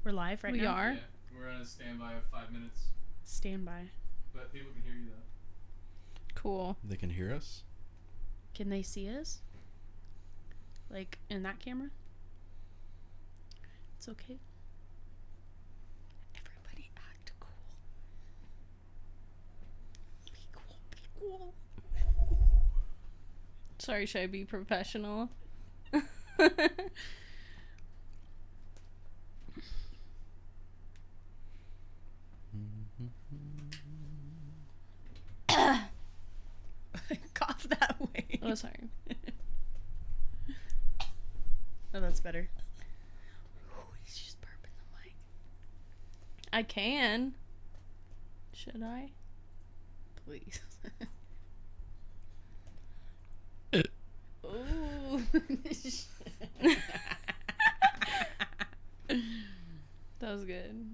We're live right now? We are? Yeah, we're on a standby of 5 minutes. Standby. But people can hear you, though. Cool. They can hear us? Can they see us? Like, in that camera? It's okay. Everybody act cool. Be cool, be cool. Sorry, should I be professional? Cough that way. Oh, sorry. Oh, that's better. Oh, he's just burping the mic. I can. Should I? Please. Ooh. That was good.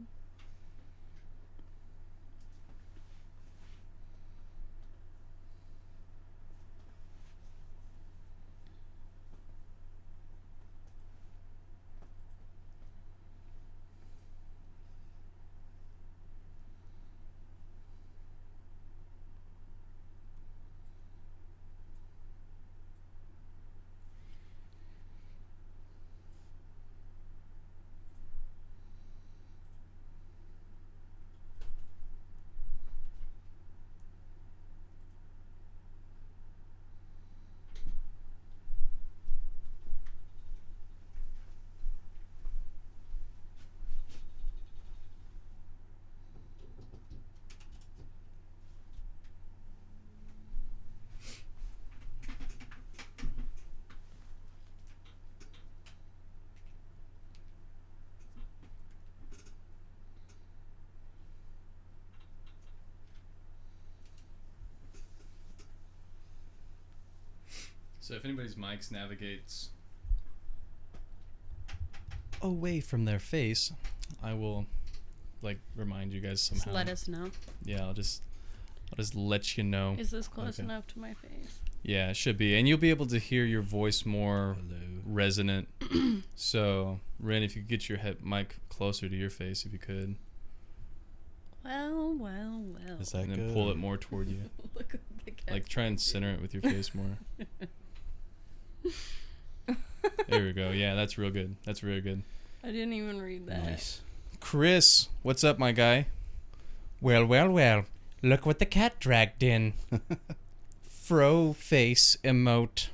So if anybody's mics navigates Away from their face, I will, remind you guys somehow. Just let us know. Yeah, I'll just let you know. Is this close Okay. enough to my face? Yeah, it should be. And you'll be able to hear your voice more hello. resonant. So, Ren, if you could get your mic closer to your face, if you could. Well, well, well. Is that And then good? pull it more toward you. Look at the cat. Try and center it with your face more. There we go. Yeah, that's real good. That's really good. I didn't even read that. Nice. Chris, what's up, my guy? Well, well, well. Look what the cat dragged in. Fro face emote.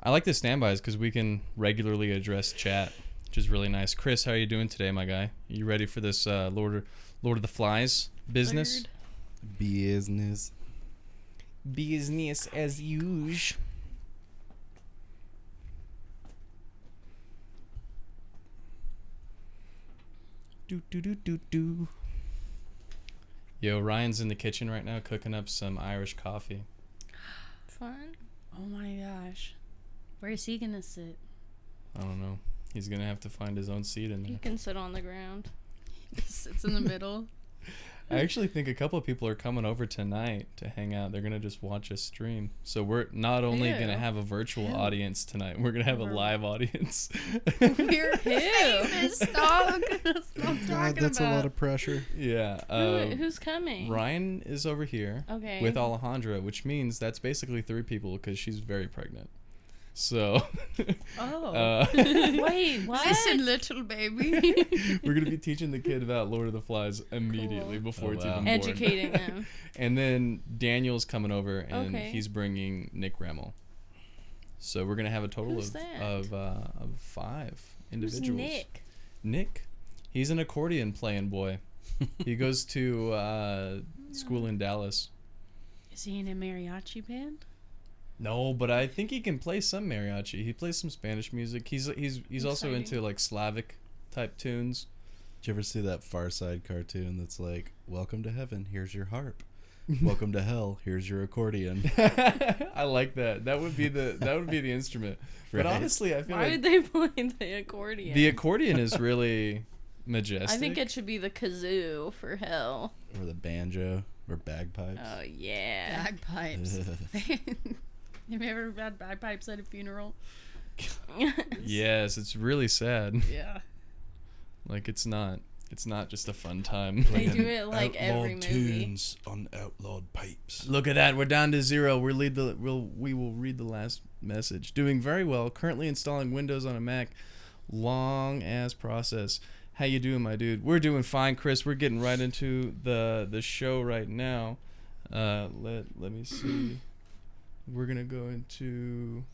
I like the standbys because we can regularly address chat, which is really nice. Chris, how are you doing today, my guy? You ready for this Lord of the Flies business? Weird. Business. Business as usual. Do do do do do. Yo, Ryan's in the kitchen right now cooking up some Irish coffee. Fun. Oh my gosh. Where is he gonna sit? I don't know. He's going to have to find his own seat in You there. can sit on the ground. He just sits in the middle. I actually think a couple of people are coming over tonight to hang out. They're going to just watch us stream. So we're not only going to Ew. have a virtual Ew. audience tonight, we're going to have a We're- live audience. We're famous, dog. That's what I'm God, talking that's about. a lot of pressure. Yeah. Who's coming? Ryan is over here Okay. with Alejandra, which means that's basically 3 people because she's very pregnant. So Oh. Wait, what? Listen, little baby. we're going to be teaching the kid about Lord of the Flies immediately Cool. before Oh, it's wow. even born. Educating them. And then Daniel's coming over, and Okay. he's bringing Nick Remmel. So we're gonna have a total Who's of that? 5 Who's individuals. Nick? Nick, he's an accordion playing boy. He goes to school in Dallas. Is he in a mariachi band? No, but I think he can play some mariachi. He plays some Spanish music. He's also Exciting. into Slavic type tunes. Did you ever see that Far Side cartoon that's like, "Welcome to heaven, here's your harp. Welcome to hell, here's your accordion." I like that. That would be the instrument. But Right. honestly, I feel Why like would they play the accordion? the accordion is really majestic. I think it should be the kazoo for hell. Or the banjo or bagpipes. Oh yeah. Bagpipes. Have you ever had bagpipes at a funeral? Yes, it's really sad. Yeah. Like it's not just a fun time. They do it like every outlawed movie. tunes on outlawed pipes. Look at that. We're down to 0. We will read the last message. Doing very well. Currently installing Windows on a Mac. Long ass process. How you doing, my dude? We're doing fine, Chris. We're getting right into the show right now. Let me see. We're gonna go into.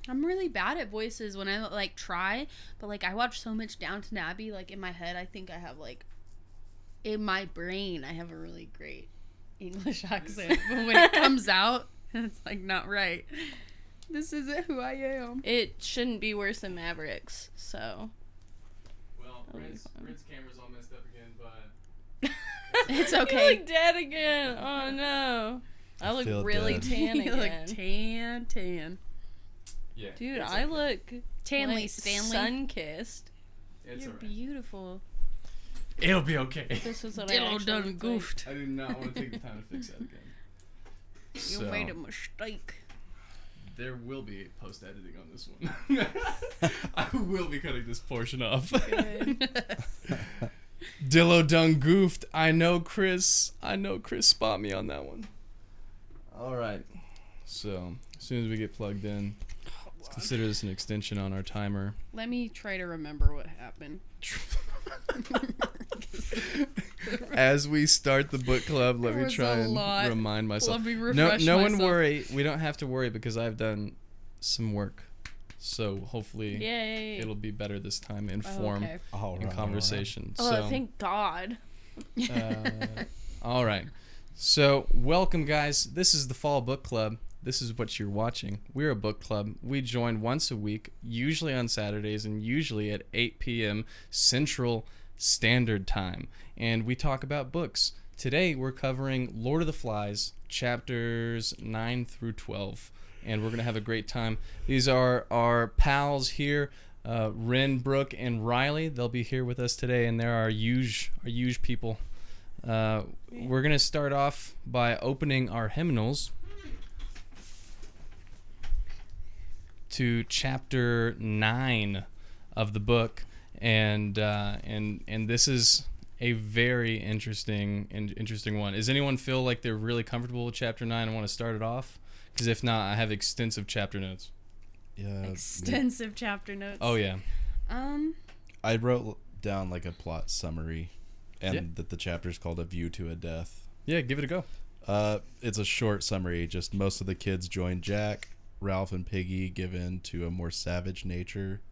I'm really bad at voices when I like try, but like I watch so much Downton Abbey, like in my head I think I have like in my brain I have a really great English accent, but when it comes out it's like not right. This isn't who I am. It shouldn't be worse than Mavericks, so. Well, Brent's camera's all messed up again, but It's You okay. look dead again. Oh no. I look feel really dead. tan You look again. tan. yeah, Dude, it's I okay. look Tanley like Stanley. sun-kissed. It's You're alright. beautiful. It'll be okay. This is what I Dillo actually done look like. goofed. I do not want to take the time to fix that again. You So, made a mistake. there will be post editing on this one. I will be cutting this portion off. Dillo done goofed. I know Chris spot me on that one. All right. So as soon as we get plugged in, let's consider this an extension on our timer. Let me try to remember what happened. As we start the book club, let There me was try a and lot. remind myself. Let me No, refresh no one myself. worry. We don't have to worry because I've done some work. So hopefully Yay. it'll be better this time in Oh, form okay. All and right, conversation. Oh, So thank God. all right. So welcome, guys. This is the Fall Book Club. This is what you're watching. We're a book club. We join once a week, usually on Saturdays and usually at 8 p.m. Central Standard Time. And we talk about books. Today we're covering Lord of the Flies, chapters 9 through 12. And we're going to have a great time. These are our pals here, Ren, Brooke, and Riley. They'll be here with us today, and they're our huge people. We're going to start off by opening our hymnals to chapter 9 of the book, and this is a very interesting one. Does anyone feel like they're really comfortable with chapter 9 and want to start it off? Because if not, I have extensive chapter notes. Yeah. Extensive chapter notes. Oh yeah. I wrote down like a plot summary, and Yeah. that the chapter's called "A View to a Death." Yeah, give it a go. It's a short summary. Just most of the kids join Jack, Ralph, and Piggy give in to a more savage nature,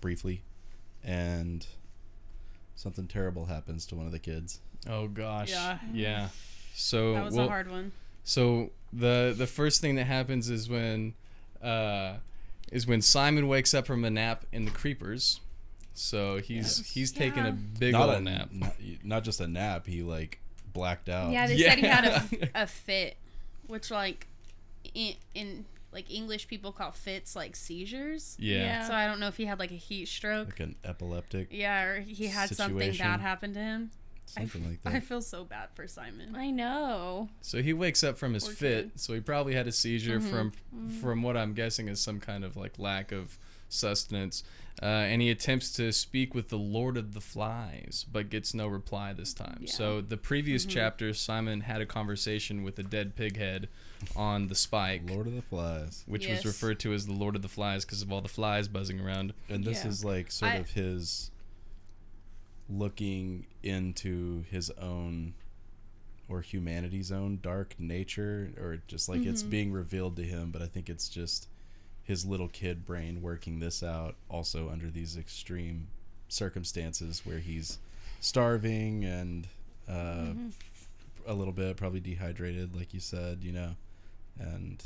briefly, and something terrible happens to one of the kids. Oh gosh. Yeah. Yeah. So That was a hard one. So the first thing that happens is when Simon wakes up from a nap in the creepers. So he's taking a big old nap. Not just a nap. He like blacked out. Yeah, they said he had a fit, which like in like English people call fits like seizures. Yeah. So I don't know if he had like a heat stroke. Like an epileptic. Yeah, or he had something situation. bad happen to him. Something like that. I feel so bad for Simon. I know. So he wakes up from his Poor fit. kid. So he probably had a seizure from what I'm guessing is some kind of like lack of sustenance. And he attempts to speak with the Lord of the Flies, but gets no reply this time. Yeah. So the previous chapter, Simon had a conversation with a dead pig head on the spike, Lord of the Flies. which Yes. was referred to as the Lord of the Flies because of all the flies buzzing around. And this Yeah. is like sort of his looking into his own or humanity's own dark nature, or just like it's being revealed to him, but I think it's just his little kid brain working this out also under these extreme circumstances where he's starving and a little bit probably dehydrated, like you said, and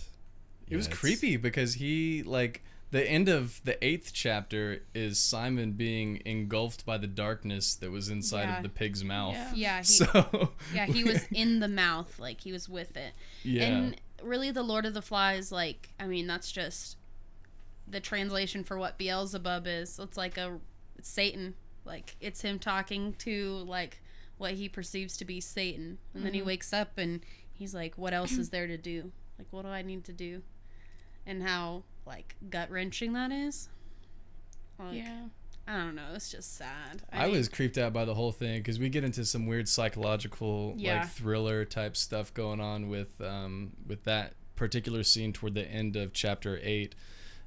It was creepy because he, like, the end of the 8th chapter is Simon being engulfed by the darkness that was inside of the pig's mouth. Yeah, he was in the mouth, like he was with it. Yeah. And really the Lord of the Flies, like, I mean, that's just the translation for what Beelzebub is. It's like it's Satan. Like, it's him talking to, like, what he perceives to be Satan. And then he wakes up and he's like, what else is there to do? Like, what do I need to do? And how, like, gut-wrenching that is. Like, I don't know. It's just sad. I was creeped out by the whole thing because we get into some weird psychological, like, thriller type stuff going on with that particular scene toward the end of chapter 8.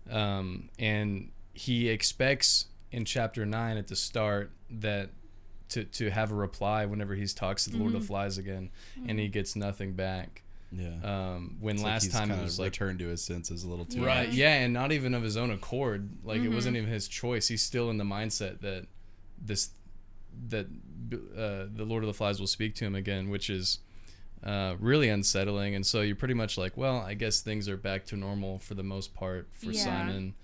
And he expects in chapter 9 at the start that to have a reply whenever he talks to the Lord of the Flies again, and he gets nothing back. Yeah. When it's last time it was like returned to his senses a little too right, much. yeah, and not even of his own accord. Like it wasn't even his choice. He's still in the mindset that the Lord of the Flies will speak to him again, which is really unsettling. And so you're pretty much like, well, I guess things are back to normal for the most part for Simon.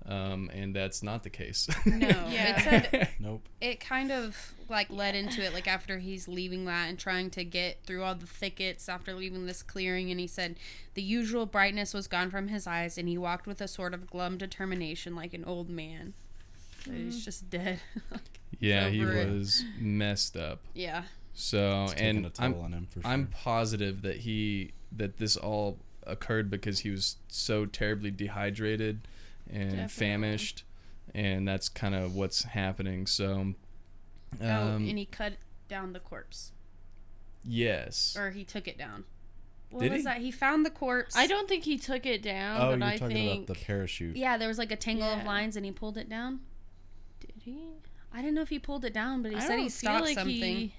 And that's not the case. No. It said Nope. it kind of like led into it, like after he's leaving that and trying to get through all the thickets after leaving this clearing, and he said the usual brightness was gone from his eyes and he walked with a sort of glum determination like an old man. So he's just dead. Yeah, he over it. was messed up. Yeah. So It's taken and a toll on him for sure. I'm positive that this all occurred because he was so terribly dehydrated and famished, and that's kind of what's happening. So and he cut down the corpse, yes, or he took it down. What Did was he? that? He found the corpse. I don't think he took it down, Oh, but you're I talking think about the parachute. Yeah, there was like a tangle of Yeah. lines and he pulled it down. did he? I didn't know if he pulled it down, but he I said he don't feel stopped like something. he-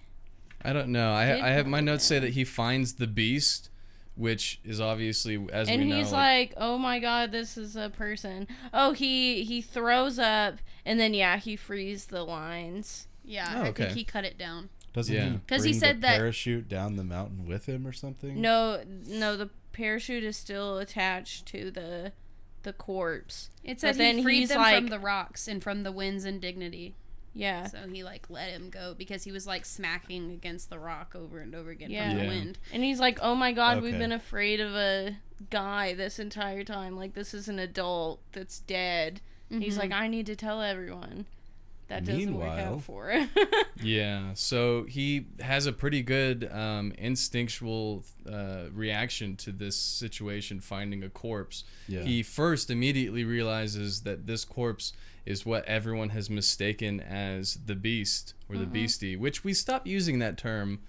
I don't know. I Did have my pull it notes say down. that he finds the beast, which is obviously, as And we know, he's like, "Oh my god, this is a person." Oh, he throws up, and then he frees the lines. Yeah, Oh, I okay. think he cut it down. Doesn't Yeah. he 'Cause he bring said the that- parachute down the mountain with him or something? No, the parachute is still attached to the corpse. It said But then he freed he's them like- from the rocks and from the winds and dignity. Yeah. So he like let him go because he was like smacking against the rock over and over again Yeah. from the Yeah. wind. And he's like, "Oh my god, we've Okay. been afraid of a guy this entire time. Like, this is an adult that's dead." He's like, "I need to tell everyone." That doesn't work Meanwhile- out for him. yeah. So he has a pretty good instinctual reaction to this situation, finding a corpse. Yeah. He first immediately realizes that this corpse is what everyone has mistaken as the beast or the beastie, which we stopped using that term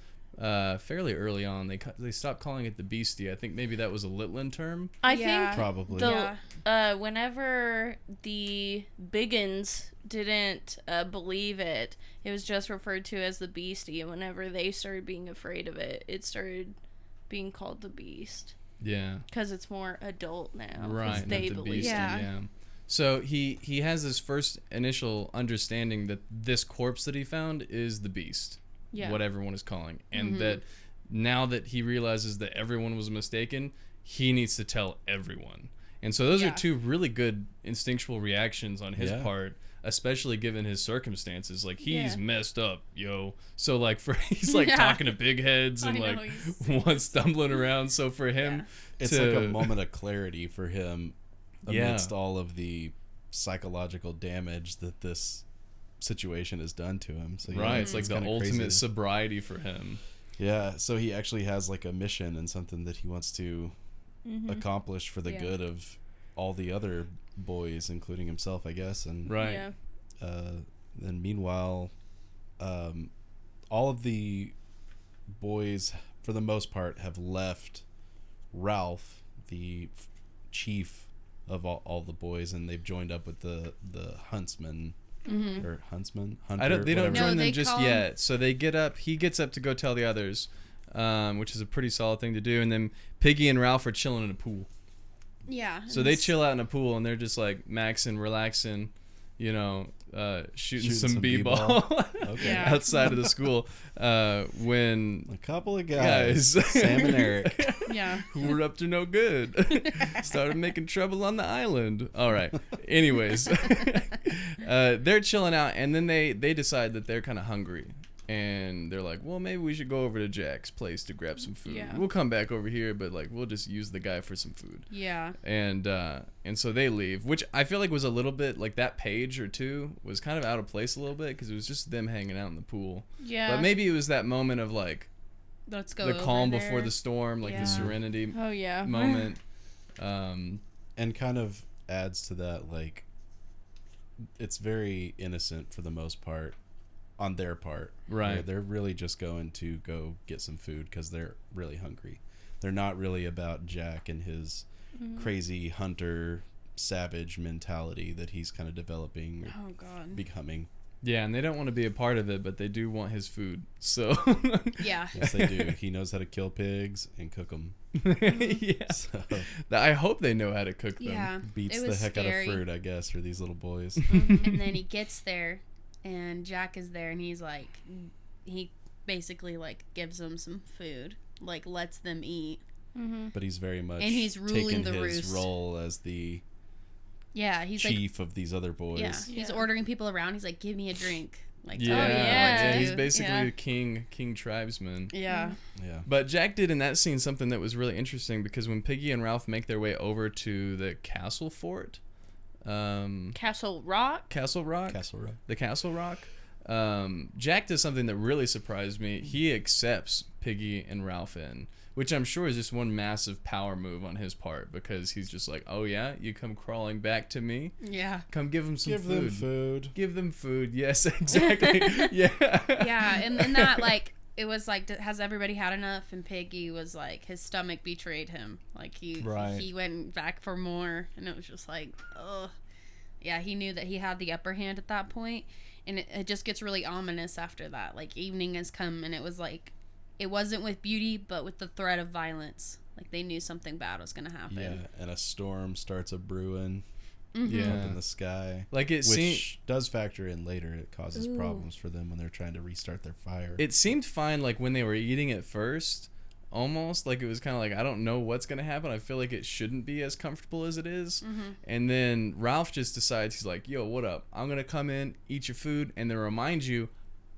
fairly early on. They stopped calling it the beastie. I think maybe that was a Litland term. I Yeah. think Probably. whenever the Biggins didn't believe it, it was just referred to as the beastie, and whenever they started being afraid of it, it started being called the beast Yeah. because it's more adult now. 'cause Right, they not the believe beastie, it. Yeah. So he has this first initial understanding that this corpse that he found is the beast, Yeah. what everyone is calling, and that now that he realizes that everyone was mistaken, he needs to tell everyone. And so those are two really good instinctual reactions on his Yeah. part, especially given his circumstances. Like, he's Yeah. messed up, yo. So like he's like Yeah. talking to big heads and I know, like he's- one stumbling around. So for him, It's like a moment of clarity for him amidst all of the psychological damage that this situation has done to him. So right, it's like the kinda ultimate crazy. sobriety for him. Yeah, so he actually has like a mission and something that he wants to accomplish for the Yeah. good of all the other boys, including himself, I guess. And Right. Yeah. then meanwhile, all of the boys, for the most part, have left Ralph, the chief of all the boys, and they've joined up with the huntsman. Or huntsman, hunter. They don't whatever. No, join them they just call 'em- yet. So they get up. He gets up to go tell the others, which is a pretty solid thing to do. And then Piggy and Ralph are chilling in a pool. Yeah. So they chill out in a pool and they're just like maxing, relaxing, shooting some b-ball, Okay. Yeah. outside of the school when A couple of guys, Guys. Sam and Eric. Yeah. who were up to no good started making trouble on the island. All right. Anyways, they're chilling out, and then they decide that they're kind of hungry. And they're like, well, maybe we should go over to Jack's place to grab some food. Yeah. We'll come back over here, but like we'll just use the guy for some food. Yeah. And so they leave, which I feel like was a little bit like that page or two was kind of out of place a little bit because it was just them hanging out in the pool. Yeah. But maybe it was that moment of like Let's go. the over calm there. before the storm, like Yeah. the serenity Oh yeah. moment. And kind of adds to that, like, it's very innocent for the most part on their part. Right. They're really just going to go get some food because they're really hungry. They're not really about Jack and his crazy hunter savage mentality that he's kind of developing or Oh God. becoming. Yeah, and they don't want to be a part of it, but they do want his food. So Yeah. Yes, they do. He knows how to kill pigs and cook them. yeah, So I hope they know how to cook them. Yeah. beats It the was heck scary. out of fruit, I guess, for these little boys. And then he gets there, and Jack is there, and he's like, he basically like gives them some food, like lets them eat. But he's very much And he's ruling taken the his roost. role as the Yeah, he's like, chief of these other boys. yeah, he's Yeah. ordering people around. He's like, give me a drink. Like, Yeah, tell me what to yeah. do. He's basically Yeah. a king tribesman. Yeah. Yeah. But Jack did in that scene something that was really interesting because when Piggy and Ralph make their way over to the castle fort, Castle Rock. Castle Rock, Castle Rock. the Castle Rock, Jack does something that really surprised me. He accepts Piggy and Ralph in, which I'm sure is just one massive power move on his part because he's just like, oh yeah, you come crawling back to me? Yeah. Come give them some Give food. them food. Give them food. Yes, exactly. Yeah. Yeah, and then that, like, it was like, has everybody had enough? And Piggy was like, his stomach betrayed him. Like, Right. he went back for more, and it was just like, ugh. Yeah, he knew that he had the upper hand at that point, and it just gets really ominous after that. Like, evening has come, and it was like, it wasn't with beauty, but with the threat of violence. Like, they knew something bad was going to happen. Yeah, and a storm starts a brewing Yeah. up in the sky. Like it seemed. Which does factor in later. It causes problems for them when they're trying to restart their fire. It seemed fine, like when they were eating it first, almost like it was kind of like I don't know what's gonna happen. I feel like it shouldn't be as comfortable as it is. And then Ralph just decides he's like, "Yo, what up? I'm gonna come in, eat your food, and then remind you,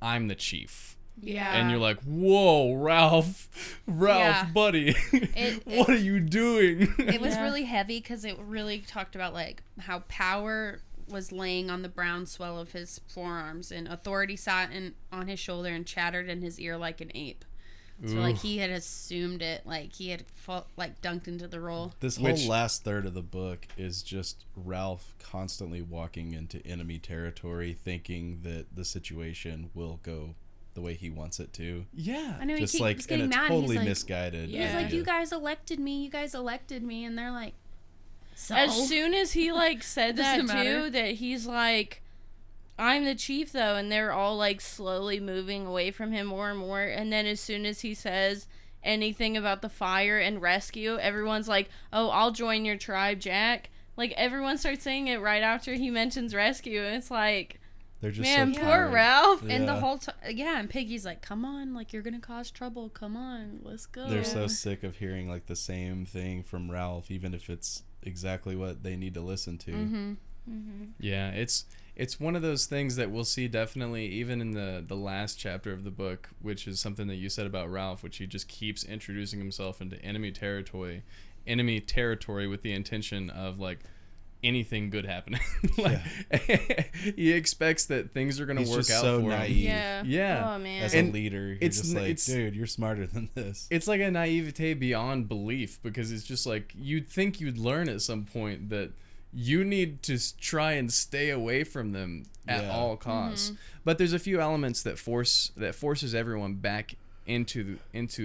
I'm the chief." Yeah. And you're like, "Whoa, Ralph, Yeah. buddy, It- what are you doing?" It was Yeah. really heavy because it really talked about like how power was laying on the brown swell of his forearms, and authority sat on his shoulder and chattered in his ear like an ape. So like he had assumed it, like he had dunked into the role. This whole Which- last third of the book is just Ralph constantly walking into enemy territory, thinking that the situation will go the way he wants it to. Yeah. I know Just he like keeps in getting a mad. totally He's like, misguided. Yeah. he's like, idea. you guys elected me, and they're like, so As soon as he like said that Doesn't matter. too, that he's like, I'm the chief though, and they're all like slowly moving away from him more and more. And then as soon as he says anything about the fire and rescue, everyone's like, oh, I'll join your tribe, Jack. Like everyone starts saying it right after he mentions rescue, and it's like, They're just man, so poor tired. Ralph. And the Yeah. whole time, yeah, and Piggy's like, come on, like, you're gonna cause trouble, come on, let's go. They're so sick of hearing like the same thing from Ralph, even if it's exactly what they need to listen to. Mm-hmm. Yeah, it's one of those things that we'll see definitely even in the last chapter of the book, which is something that you said about Ralph, which he just keeps introducing himself into enemy territory with the intention of like anything good happening. Like, he expects that things are gonna He's work just out so for him. naive. Yeah. Yeah. Oh man. As And a leader, you're it's just n- like, it's- dude, you're smarter than this. It's like a naivete beyond belief because it's just like you'd think you'd learn at some point that you need to try and stay away from them at Yeah. all costs. But there's a few elements that forces everyone back into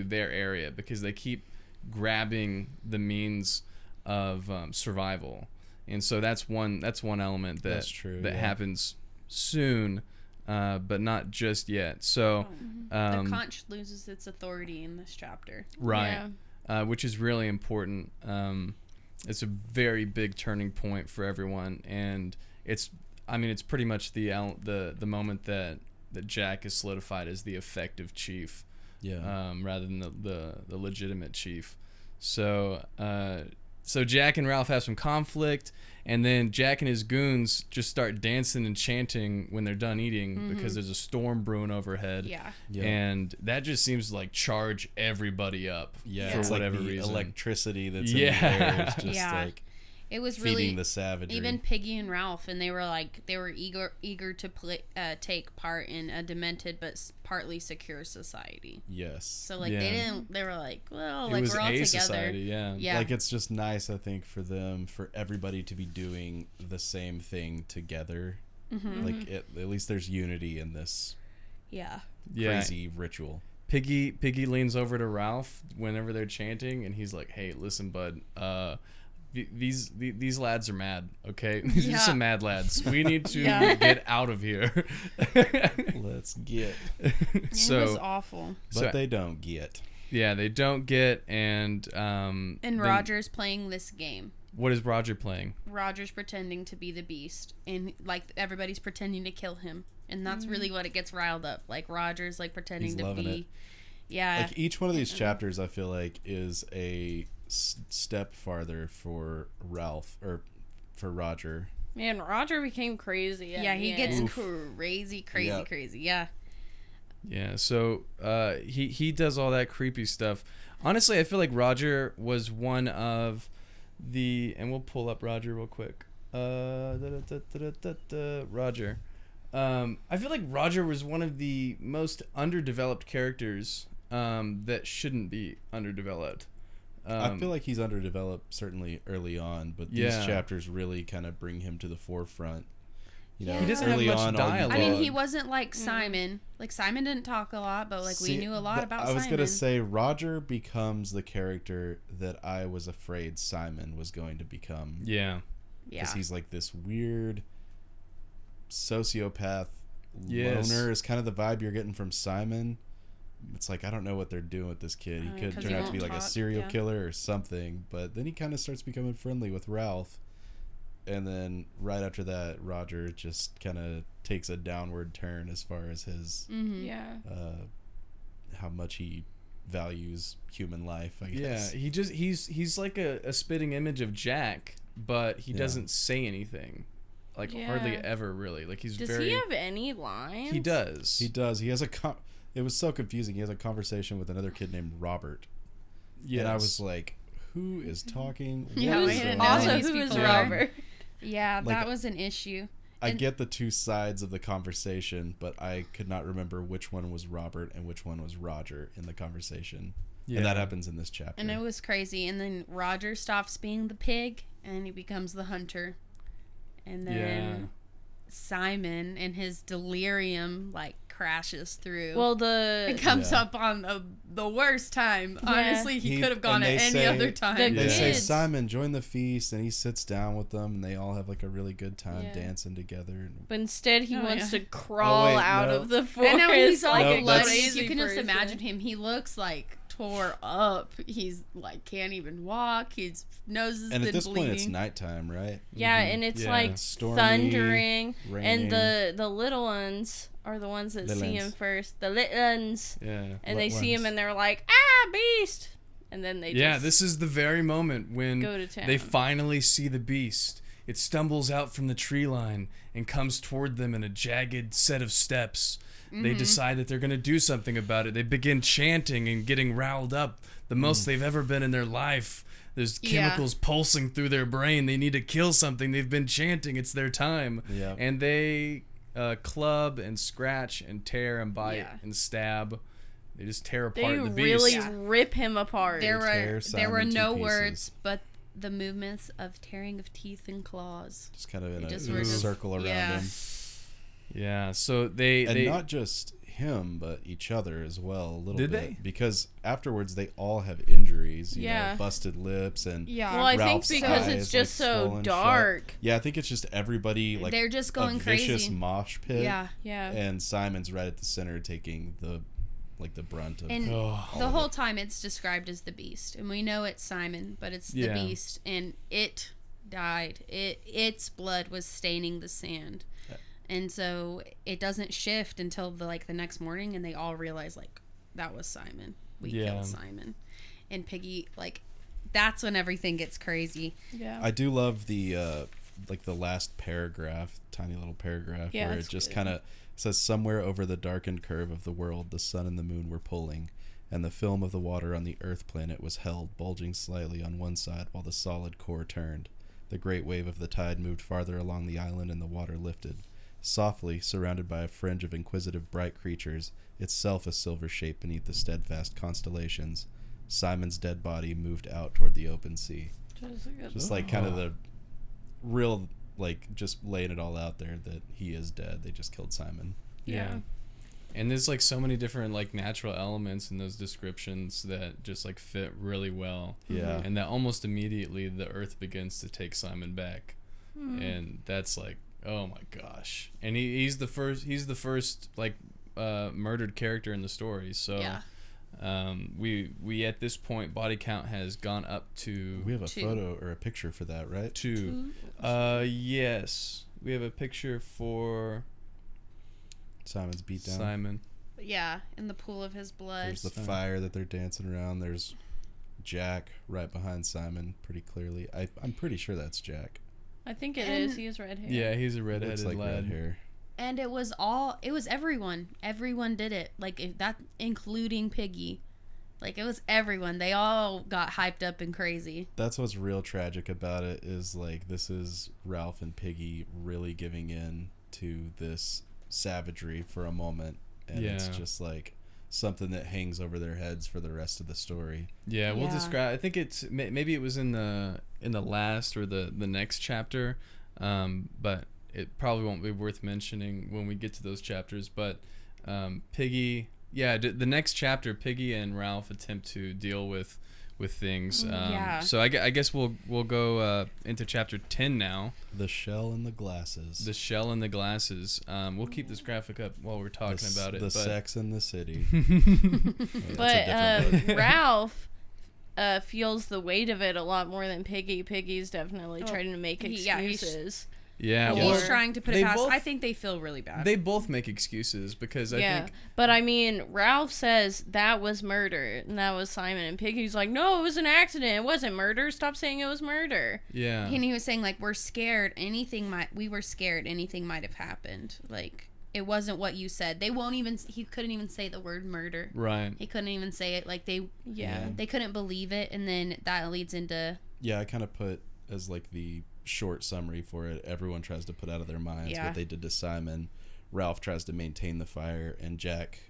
their area because they keep grabbing the means of survival, and so that's one element That's true, that yeah. happens soon, but not just yet. So The conch loses its authority in this chapter. right. Which is really important. It's a very big turning point for everyone, and it's I mean, it's pretty much the moment that Jack is solidified as the effective chief, rather than the legitimate chief. So Jack and Ralph have some conflict, and then Jack and his goons just start dancing and chanting when they're done eating because there's a storm brewing overhead. Yeah. And that just seems to like charge everybody up. Yeah, for it's whatever like the reason. electricity that's in the air. It's just like it was feeding really the savagery. Even Piggy and Ralph, and they were eager to take part in a demented but partly secure society. Yes. So like they were like, well, It like was we're all a together. society, yeah. Like it's just nice, I think, for everybody to be doing the same thing together. Like at least there's unity in this crazy ritual. Piggy leans over to Ralph whenever they're chanting, and he's like, "Hey, listen, bud. These lads are mad. Okay, these are some mad lads. We need to get out of here. Let's get." So it was awful. But they don't get. Yeah, they don't get, and Roger's playing this game. What is Roger playing? Roger's pretending to be the beast, and like everybody's pretending to kill him, and that's really what it gets riled up. Like Roger's like pretending He's to loving be. it. Yeah. Like each one of these chapters, I feel like is a step farther for Ralph or for Roger. Man, Roger became crazy. He gets end. crazy. Yeah. Yeah, so he does all that creepy stuff. Honestly, I feel like Roger was one of and we'll pull up Roger real quick. Roger. I feel like Roger was one of the most underdeveloped characters that shouldn't be underdeveloped. I feel like he's underdeveloped certainly early on, but these chapters really kind of bring him to the forefront. You know, he doesn't have much dialogue. I mean, he wasn't like Simon. Like Simon didn't talk a lot, but like we knew a lot about Simon. I was gonna say Roger becomes the character that I was afraid Simon was going to become. Yeah. Because he's like this weird sociopath loner is kind of the vibe you're getting from Simon. It's like, I don't know what they're doing with this kid. He could turn out to be like a serial killer or something, but then he kind of starts becoming friendly with Ralph. And then right after that, Roger just kind of takes a downward turn as far as his how much he values human life, I guess. Yeah, he's like a spitting image of Jack, but he doesn't say anything. Like hardly ever, really. Like Does he have any lines? He does. He has it was so confusing. He has a conversation with another kid named Robert. Yes. And I was like, who is talking? Yeah, who is Robert? Yeah, that was an issue. I get the two sides of the conversation, but I could not remember which one was Robert and which one was Roger in the conversation. Yeah. And that happens in this chapter. And it was crazy. And then Roger stops being the pig, and he becomes the hunter. And then Simon and his delirium like crashes through. Well, it comes up on the worst time. Honestly, he could have gone at any other time. They say, Simon, join the feast, and he sits down with them, and they all have like a really good time dancing together. But instead, he wants to crawl out of the forest. And now he's all like bloody. You can just imagine him. He looks like tore up. He's like can't even walk. His nose has been bleeding. And at this point, it's nighttime, right? Yeah, and it's like stormy, thundering, raining. and the little ones are the ones that see him first. The little ones. Yeah. And they see him and they're like, ah, beast. And then they this is the very moment when go to town. They finally see the beast. It stumbles out from the tree line and comes toward them in a jagged set of steps. They decide that they're going to do something about it. They begin chanting and getting riled up, the most they've ever been in their life. There's chemicals pulsing through their brain. They need to kill something. They've been chanting. It's their time. Yeah. And they club and scratch and tear and bite and stab. They just tear apart the beast. They really rip him apart. There were no words, but the movements of tearing of teeth and claws. Just kind of in a circle around him. Yeah, so they not just him, but each other as well a little bit. Did they? Because afterwards they all have injuries, you know, busted lips and well, I Ralph's think because eyes, it's just so dark. Shut. Yeah, I think it's just everybody like they're just going a vicious crazy. mosh pit. Yeah. And Simon's right at the center taking the brunt of and the whole time it's described as the beast, and we know it's Simon, but it's the beast, and it died. Its blood was staining the sand. And so it doesn't shift until the next morning, and they all realize like that was Simon. We killed Simon. And Piggy, like, that's when everything gets crazy. Yeah. I do love the the last paragraph, tiny little paragraph, where it just kind of says, somewhere over the darkened curve of the world, the sun and the moon were pulling, and the film of the water on the Earth planet was held, bulging slightly on one side while the solid core turned. The great wave of the tide moved farther along the island, and the water lifted. Softly, surrounded by a fringe of inquisitive bright creatures, itself a silver shape beneath the steadfast constellations, Simon's dead body moved out toward the open sea. Just like kind of the real, like, just laying it all out there that he is dead. They just killed Simon. Yeah. And there's like so many different like natural elements in those descriptions that just like fit really well. Yeah. And that almost immediately the earth begins to take Simon back. And that's like, oh my gosh. And he's the first like murdered character in the story. So we at this point, body count has gone up to We have a photo or a picture for that, right? 2. Yes. We have a picture for Simon's beat down. Simon. Yeah, in the pool of his blood. There's the fire that they're dancing around. There's Jack right behind Simon pretty clearly. I'm pretty sure that's Jack. I think it is. He has red hair. Yeah, he's a redheaded Looks like lad. red hair. And it was everyone. Everyone did it. Like, that, including Piggy. Like, it was everyone. They all got hyped up and crazy. That's what's real tragic about it, is like, this is Ralph and Piggy really giving in to this savagery for a moment, and it's just like something that hangs over their heads for the rest of the story. Yeah, we'll describe. I think it's maybe it was in the last or the next chapter, but it probably won't be worth mentioning when we get to those chapters. But Piggy, the next chapter, Piggy and Ralph attempt to deal with things. So I guess we'll go into chapter 10 now. The shell and the glasses. The shell and the glasses. We'll keep this graphic up while we're talking about it. The sex in the city. But Ralph feels the weight of it a lot more than Piggy. Piggy's definitely trying to make excuses. Yeah, he's trying to put it past. both, I think they feel really bad. They both make excuses because I think. But I mean, Ralph says that was murder and that was Simon, and Piggy's like, no, it was an accident. It wasn't murder. Stop saying it was murder. Yeah. And he was saying like, we're scared. We were scared. Anything might have happened. Like, it wasn't what you said. They won't even. He couldn't even say the word murder. Right. He couldn't even say it. Like they couldn't believe it, and then that leads into. Yeah, I kind of put as like the short summary for it. Everyone tries to put out of their minds what they did to Simon. Ralph tries to maintain the fire, and Jack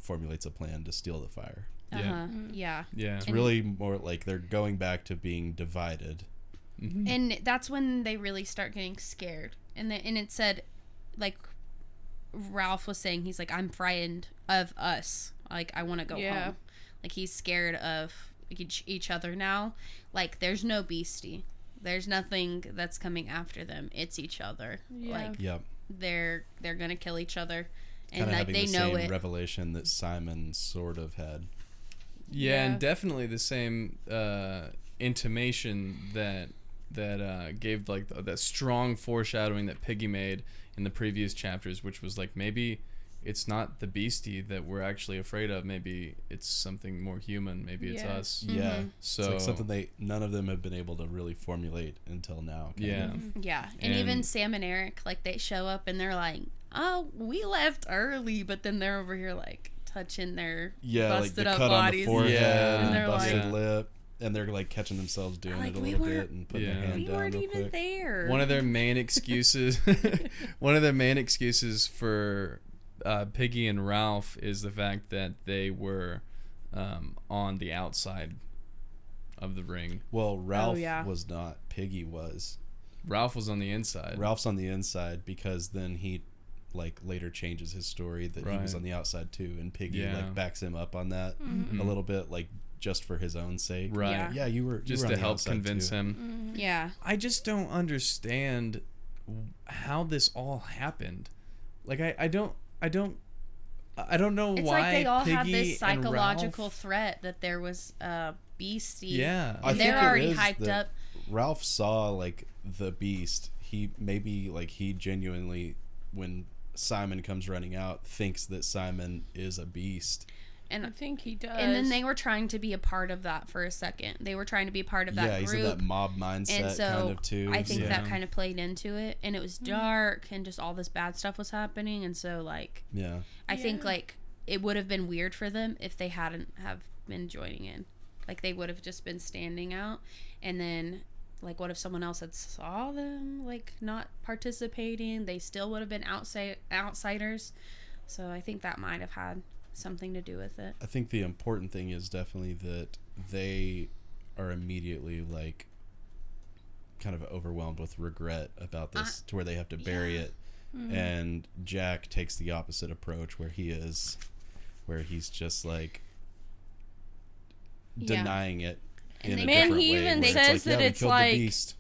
formulates a plan to steal the fire. Yeah. It's really more like they're going back to being divided. Mm-hmm. And that's when they really start getting scared. And it said, like, Ralph was saying, he's like, I'm frightened of us. Like, I want to go home. Like, he's scared of each other now. Like, there's no beastie. There's nothing that's coming after them. It's each other. Like, they're gonna kill each other, and like they know it. Revelation that Simon sort of had. Yeah, and definitely the same intimation that gave like that strong foreshadowing that Piggy made in the previous chapters, which was like maybe it's not the beastie that we're actually afraid of. Maybe it's something more human. Maybe it's us. Yeah. So it's like something none of them have been able to really formulate until now. And even Sam and Eric, like, they show up and they're like, oh, we left early, but then they're over here like touching their busted like the up cut bodies. on the forehead, and they're busted like, lip. And they're like catching themselves doing like, it a little bit and putting their hand we down weren't real even quick. there. One of their main excuses, for Piggy and Ralph is the fact that they were on the outside of the ring. Well, Ralph was not. Piggy was. Ralph was on the inside. Ralph's on the inside because then he like later changes his story that he was on the outside too, and Piggy like backs him up on that a little bit, like just for his own sake. Right. Yeah, you were just you were to on the help convince too. him. Yeah. I just don't understand how this all happened. Like I don't know it's why like they all Piggy had this psychological and Ralph, threat that there was a beastie. Yeah. I And they're think it already is hyped that up. Ralph saw like the beast. He genuinely when Simon comes running out, thinks that Simon is a beast. And I think he does. And then they were trying to be a part of that for a second. They were trying to be a part of that group. Yeah, he's in that mob mindset and so kind of too. I think that kind of played into it. And it was dark and just all this bad stuff was happening. And so, like, I think, like, it would have been weird for them if they hadn't have been joining in. Like, they would have just been standing out. And then, like, what if someone else had saw them, like, not participating? They still would have been outsiders. So I think that might have had something to do with it. I think the important thing is definitely that they are immediately, like, kind of overwhelmed with regret about this to where they have to bury it. And Jack takes the opposite approach where he's just, like, denying it in a different way. He even where says that it's like the beast.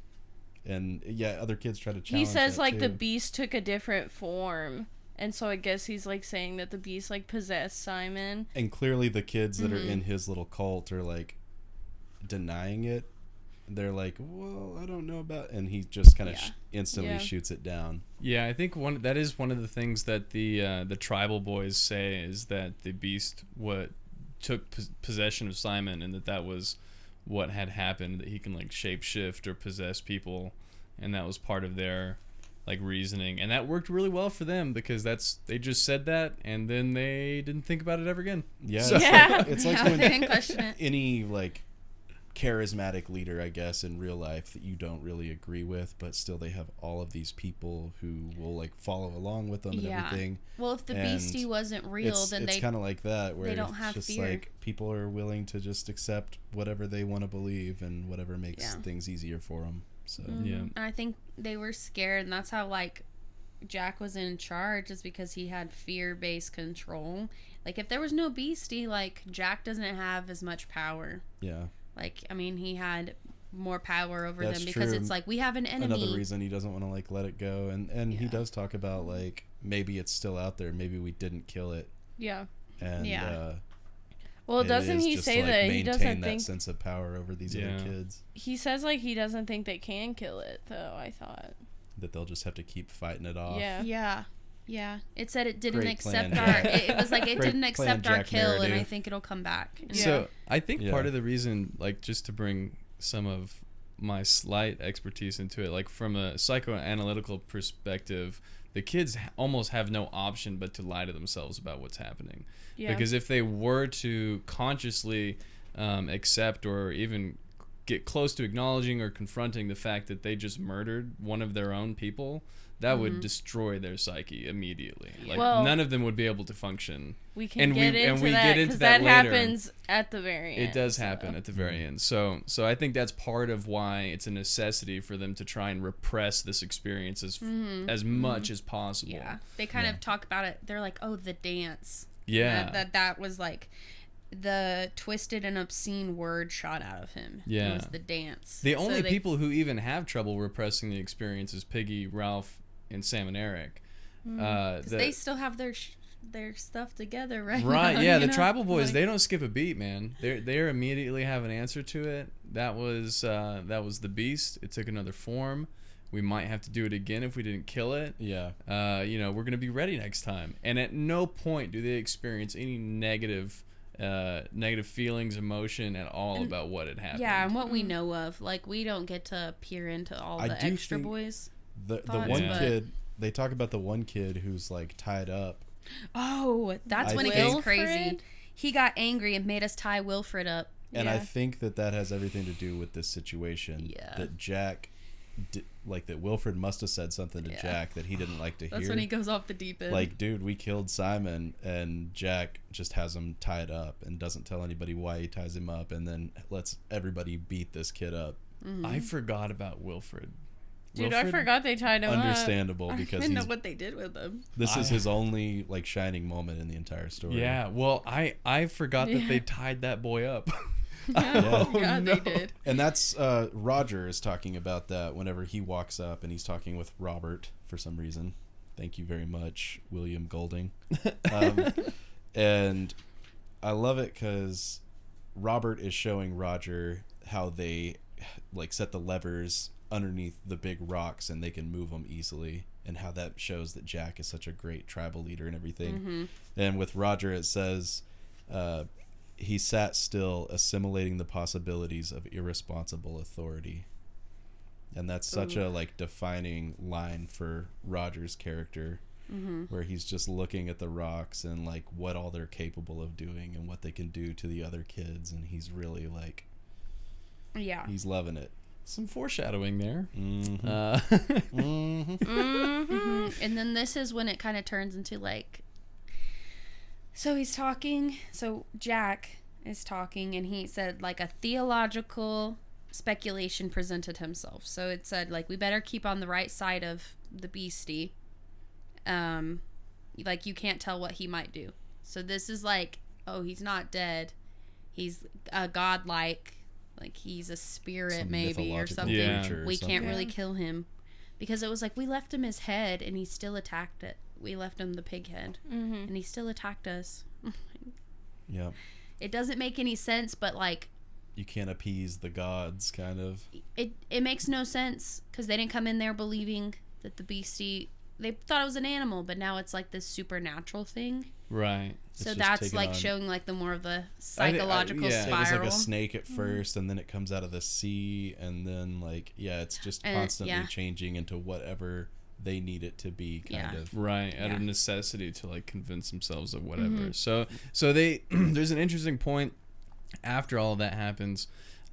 And other kids try to challenge. He says that like too. the beast took a different form, and so I guess he's like saying that the beast like possessed Simon. And clearly the kids that are in his little cult are like denying it. They're like, well, I don't know about, and he just kind of instantly shoots it down. Yeah, I think that is one of the things that the tribal boys say is that the beast took possession of Simon, and that was what had happened, that he can like shapeshift or possess people, and that was part of their like reasoning, and that worked really well for them because they just said that and then they didn't think about it ever again. It's like when they didn't question it. Any like charismatic leader, I guess, in real life that you don't really agree with, but still they have all of these people who will like follow along with them and everything. Well, if the beastie wasn't real, then it's kind of like that where they don't have it's just fear. like people are willing to just accept whatever they want to believe and whatever makes things easier for them. So and I think they were scared, and that's how like Jack was in charge, is because he had fear-based control. Like if there was no beastie, like Jack doesn't have as much power. Like, I mean, he had more power over them because it's like, we have an enemy. Another reason he doesn't want to, like, let it go. And he does talk about, like, maybe it's still out there. Maybe we didn't kill it. And, well, doesn't he say that he doesn't think... that sense of power over these other kids. He says, like, he doesn't think they can kill it, though, I thought. That they'll just have to keep fighting it off. Yeah. It said it didn't Great accept plan, it was like it didn't accept our Jack kill, Merridew. and I think it'll come back. So I think part of the reason, like, just to bring some of my slight expertise into it, like from a psychoanalytical perspective, the kids almost have no option but to lie to themselves about what's happening. Because if they were to consciously accept or even get close to acknowledging or confronting the fact that they just murdered one of their own people, that would destroy their psyche immediately. Like, none of them would be able to function. We can get into that because that happens at the very end. It does happen at the very end. So I think that's part of why it's a necessity for them to try and repress this experience as much as possible. Yeah, they kind of talk about it. They're like, oh, the dance. Yeah. That was like the twisted and obscene word shot out of him. Yeah. It was the dance. The only people who even have trouble repressing the experience is Piggy, Ralph, and Sam and Eric. They still have their stuff together right now. Right, yeah, the tribal boys, they don't skip a beat, man. They immediately have an answer to it. That was the beast. It took another form. We might have to do it again if we didn't kill it. Yeah. We're going to be ready next time. And at no point do they experience any negative feelings, emotion at all about what had happened. Yeah, and what we know of, like, we don't get to peer into all the extra boys. The one kid, they talk about the one kid who's like tied up. Oh, that's when it gets crazy. He got angry and made us tie Wilfred up. And I think that has everything to do with this situation. Yeah. That Jack, that Wilfred must have said something to Jack that he didn't like to hear. That's when he goes off the deep end. Like, dude, we killed Simon, and Jack just has him tied up and doesn't tell anybody why he ties him up, and then lets everybody beat this kid up. I forgot about Wilfred. Dude, I forgot they tied him Understandable, up. because I didn't know what they did with him. This is his only like shining moment in the entire story. Yeah, well, I forgot that they tied that boy up. Yeah, they did. And that's Roger is talking about that whenever he walks up and he's talking with Robert for some reason. Thank you very much, William Golding. And I love it because Robert is showing Roger how they like set the levers underneath the big rocks and they can move them easily, and how that shows that Jack is such a great tribal leader and everything. And with Roger, it says he sat still, assimilating the possibilities of irresponsible authority. And that's such a like defining line for Roger's character, where he's just looking at the rocks and like what all they're capable of doing and what they can do to the other kids, and he's really like, he's loving it. Some foreshadowing there. And then this is when it kind of turns into like, so he's talking, so Jack is talking, and he said like a theological speculation presented himself. So it said like, we better keep on the right side of the beastie. Like you can't tell what he might do. So this is like, oh, he's not dead. He's a godlike. Like he's a spirit, Some maybe, or something. creature or We something. can't really kill him, because it was like we left him his head and he still attacked it. We left him the pig head, and he still attacked us. Yep. It doesn't make any sense, but like You can't appease the gods, kind of. it makes no sense, because they didn't come in there believing that the beastie. They thought it was an animal, but now it's like this supernatural thing. Right. So just that's taken like on- showing like the more of the psychological yeah. It was spiral. like a snake at first, and then it comes out of the sea, and then like it's just And, constantly yeah. changing into whatever they need it to be, kind Yeah. of. Right, out Yeah. of necessity to like convince themselves of whatever. So they there's an interesting point after all of that happens.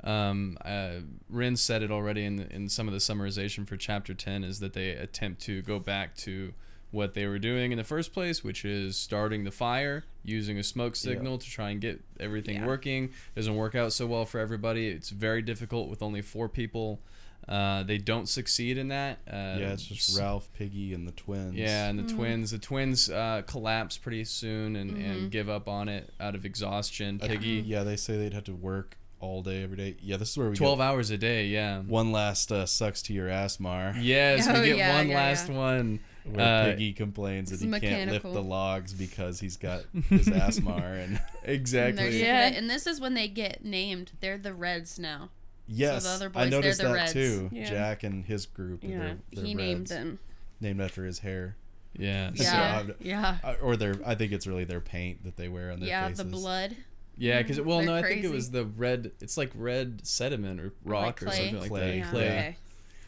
Rin said it already in some of the summarization for chapter 10, is that they attempt to go back to what they were doing in the first place, which is starting the fire, using a smoke signal to try and get everything working. Doesn't work out so well for everybody. It's very difficult with only 4 people. They don't succeed in that. It's just Ralph, Piggy, and the twins. Yeah, and the twins collapse pretty soon and give up on it out of exhaustion. Piggy, Yeah, they say they'd have to work all day, every day. Yeah, this is where we 12 get hours a day, yeah. one last sucks to your ass, Mar. Yes, Oh, we get yeah, one yeah, last yeah. one. Where Piggy complains that it's he can't mechanical. lift the logs because he's got his asthma. And And, they're Exactly. sick of Yeah. it. And this is when they get named. They're the Reds now. yes, So the other I boys, they're noticed the that Reds. too. Yeah. Jack and his group. Yeah. They're He named Reds. them. Named after his hair. Yeah. Yeah. So, Yeah. or I think it's really their paint that they wear on their Yeah, faces. the blood. Yeah, because well, They're no, I think it crazy. was the red. It's like red sediment or rock or clay. something like Clay. that. Yeah. Clay. Okay.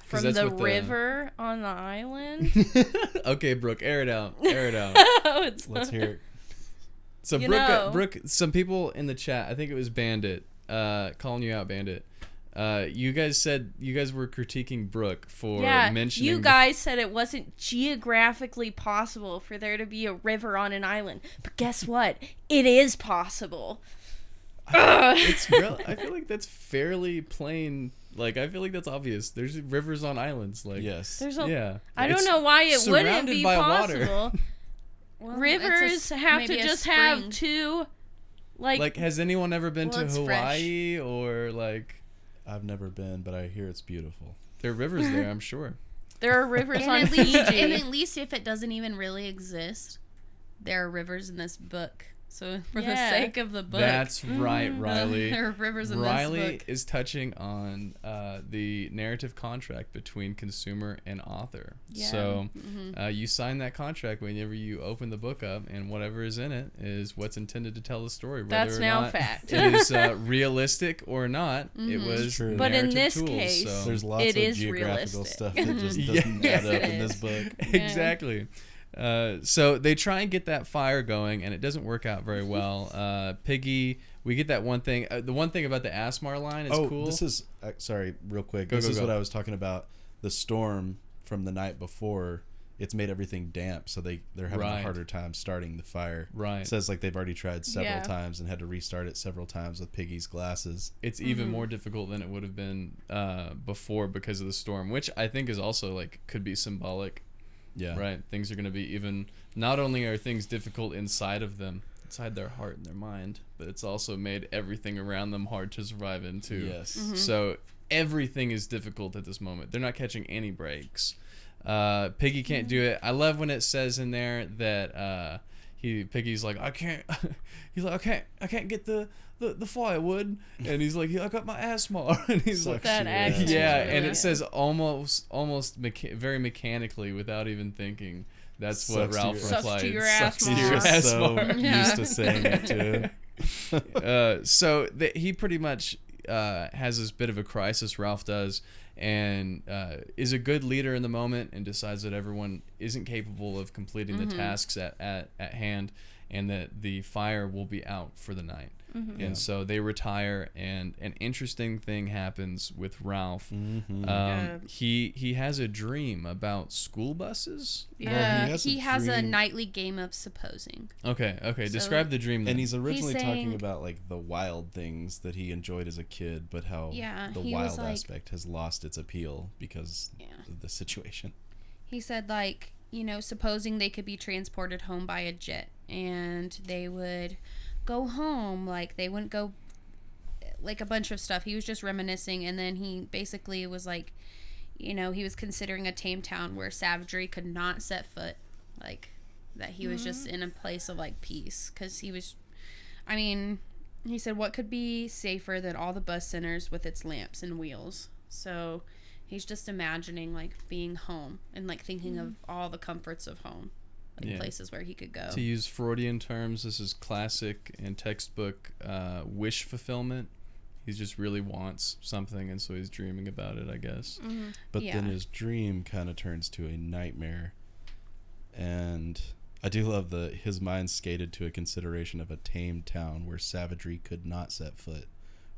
'Cause From that's the what river on the island. Okay, Brooke, air it out. Air it out. Oh, it's Let's hear it. So You Brooke, know. Brooke, some people in the chat, I think it was Bandit, calling you out, Bandit. You guys said you guys were critiquing Brooke for mentioning. you guys said it wasn't geographically possible for there to be a river on an island, but guess what? It is possible. It's real. I feel like that's fairly plain. Like I feel like that's obvious. There's rivers on islands. Like Yes. There's a. yeah. I don't It's know why it wouldn't surrounded be by water. possible. Well, Rivers it's a- have to maybe a just have spring. 2, like Like, has anyone ever been Well, to it's fresh. Hawaii or like? I've never been, but I hear it's beautiful. There are rivers there, I'm sure. there are rivers And on at, least, and Fiji. at least if it doesn't even really exist, there are rivers in this book. So for the Yeah. sake of the book, That's right, Riley. there are rivers in Riley this book. is touching on the narrative contract between consumer and author. Yeah. So you sign that contract whenever you open the book up, and whatever is in it is what's intended to tell the story. Whether That's or now not fact. it is realistic or not. It was true. But in narrative this tools, case, so. There's lots It of is geographical realistic. stuff that just Yeah. doesn't Yes, add up it in is. this book. Exactly. So they try and get that fire going, and it doesn't work out very well. Piggy, we get that one thing. The one thing about the Asmar line is cool. This is sorry, real quick. Go, This go, is go. what I was talking about. The storm from the night before. It's made everything damp, so they're having Right. a harder time starting the fire. Right. It says like they've already tried several Yeah. times and had to restart it several times with Piggy's glasses. It's even more difficult than it would have been before because of the storm, which I think is also like could be symbolic. Yeah. Right. Things are going to be even. Not only are things difficult inside of them, inside their heart and their mind, but it's also made everything around them hard to survive into. Yes. So everything is difficult at this moment. They're not catching any breaks. Piggy can't do it. I love when it says in there that Piggy's like, I can't. He's like, I can't get the firewood, and he's like, I got my asthma, and he's like, that accent. yeah, Really and it good. says almost very mechanically without even thinking. That's what Sucks to Ralph your- replied. Sucks to your Sucks to asthma. your You're so asthma. Yeah. used to saying it too. So he pretty much has this bit of a crisis, Ralph does, and is a good leader in the moment and decides that everyone isn't capable of completing the tasks at hand, and that the fire will be out for the night. Yeah. And so they retire, and an interesting thing happens with Ralph. He has a dream about school buses. Yeah. Well, he has a dream. nightly game of supposing. Okay. So- Describe the dream then. And he's originally He's talking saying- about like the wild things that he enjoyed as a kid, but how Yeah, the he was wild like- aspect has lost its appeal because Yeah. of the situation. He said, like, supposing they could be transported home by a jet, and they would go home, like, they wouldn't go, like, a bunch of stuff. He was just reminiscing, and then he basically was like, he was considering a tame town where savagery could not set foot, like, that he was just in a place of, like, peace, because he said, what could be safer than all the bus centers with its lamps and wheels? So he's just imagining, like, being home and, like, thinking of all the comforts of home, like, Yeah. places where he could go. To use Freudian terms, this is classic and textbook wish fulfillment. He just really wants something, and so he's dreaming about it, I guess. But Yeah. then his dream kind of turns to a nightmare. And I do love his mind skated to a consideration of a tame town where savagery could not set foot.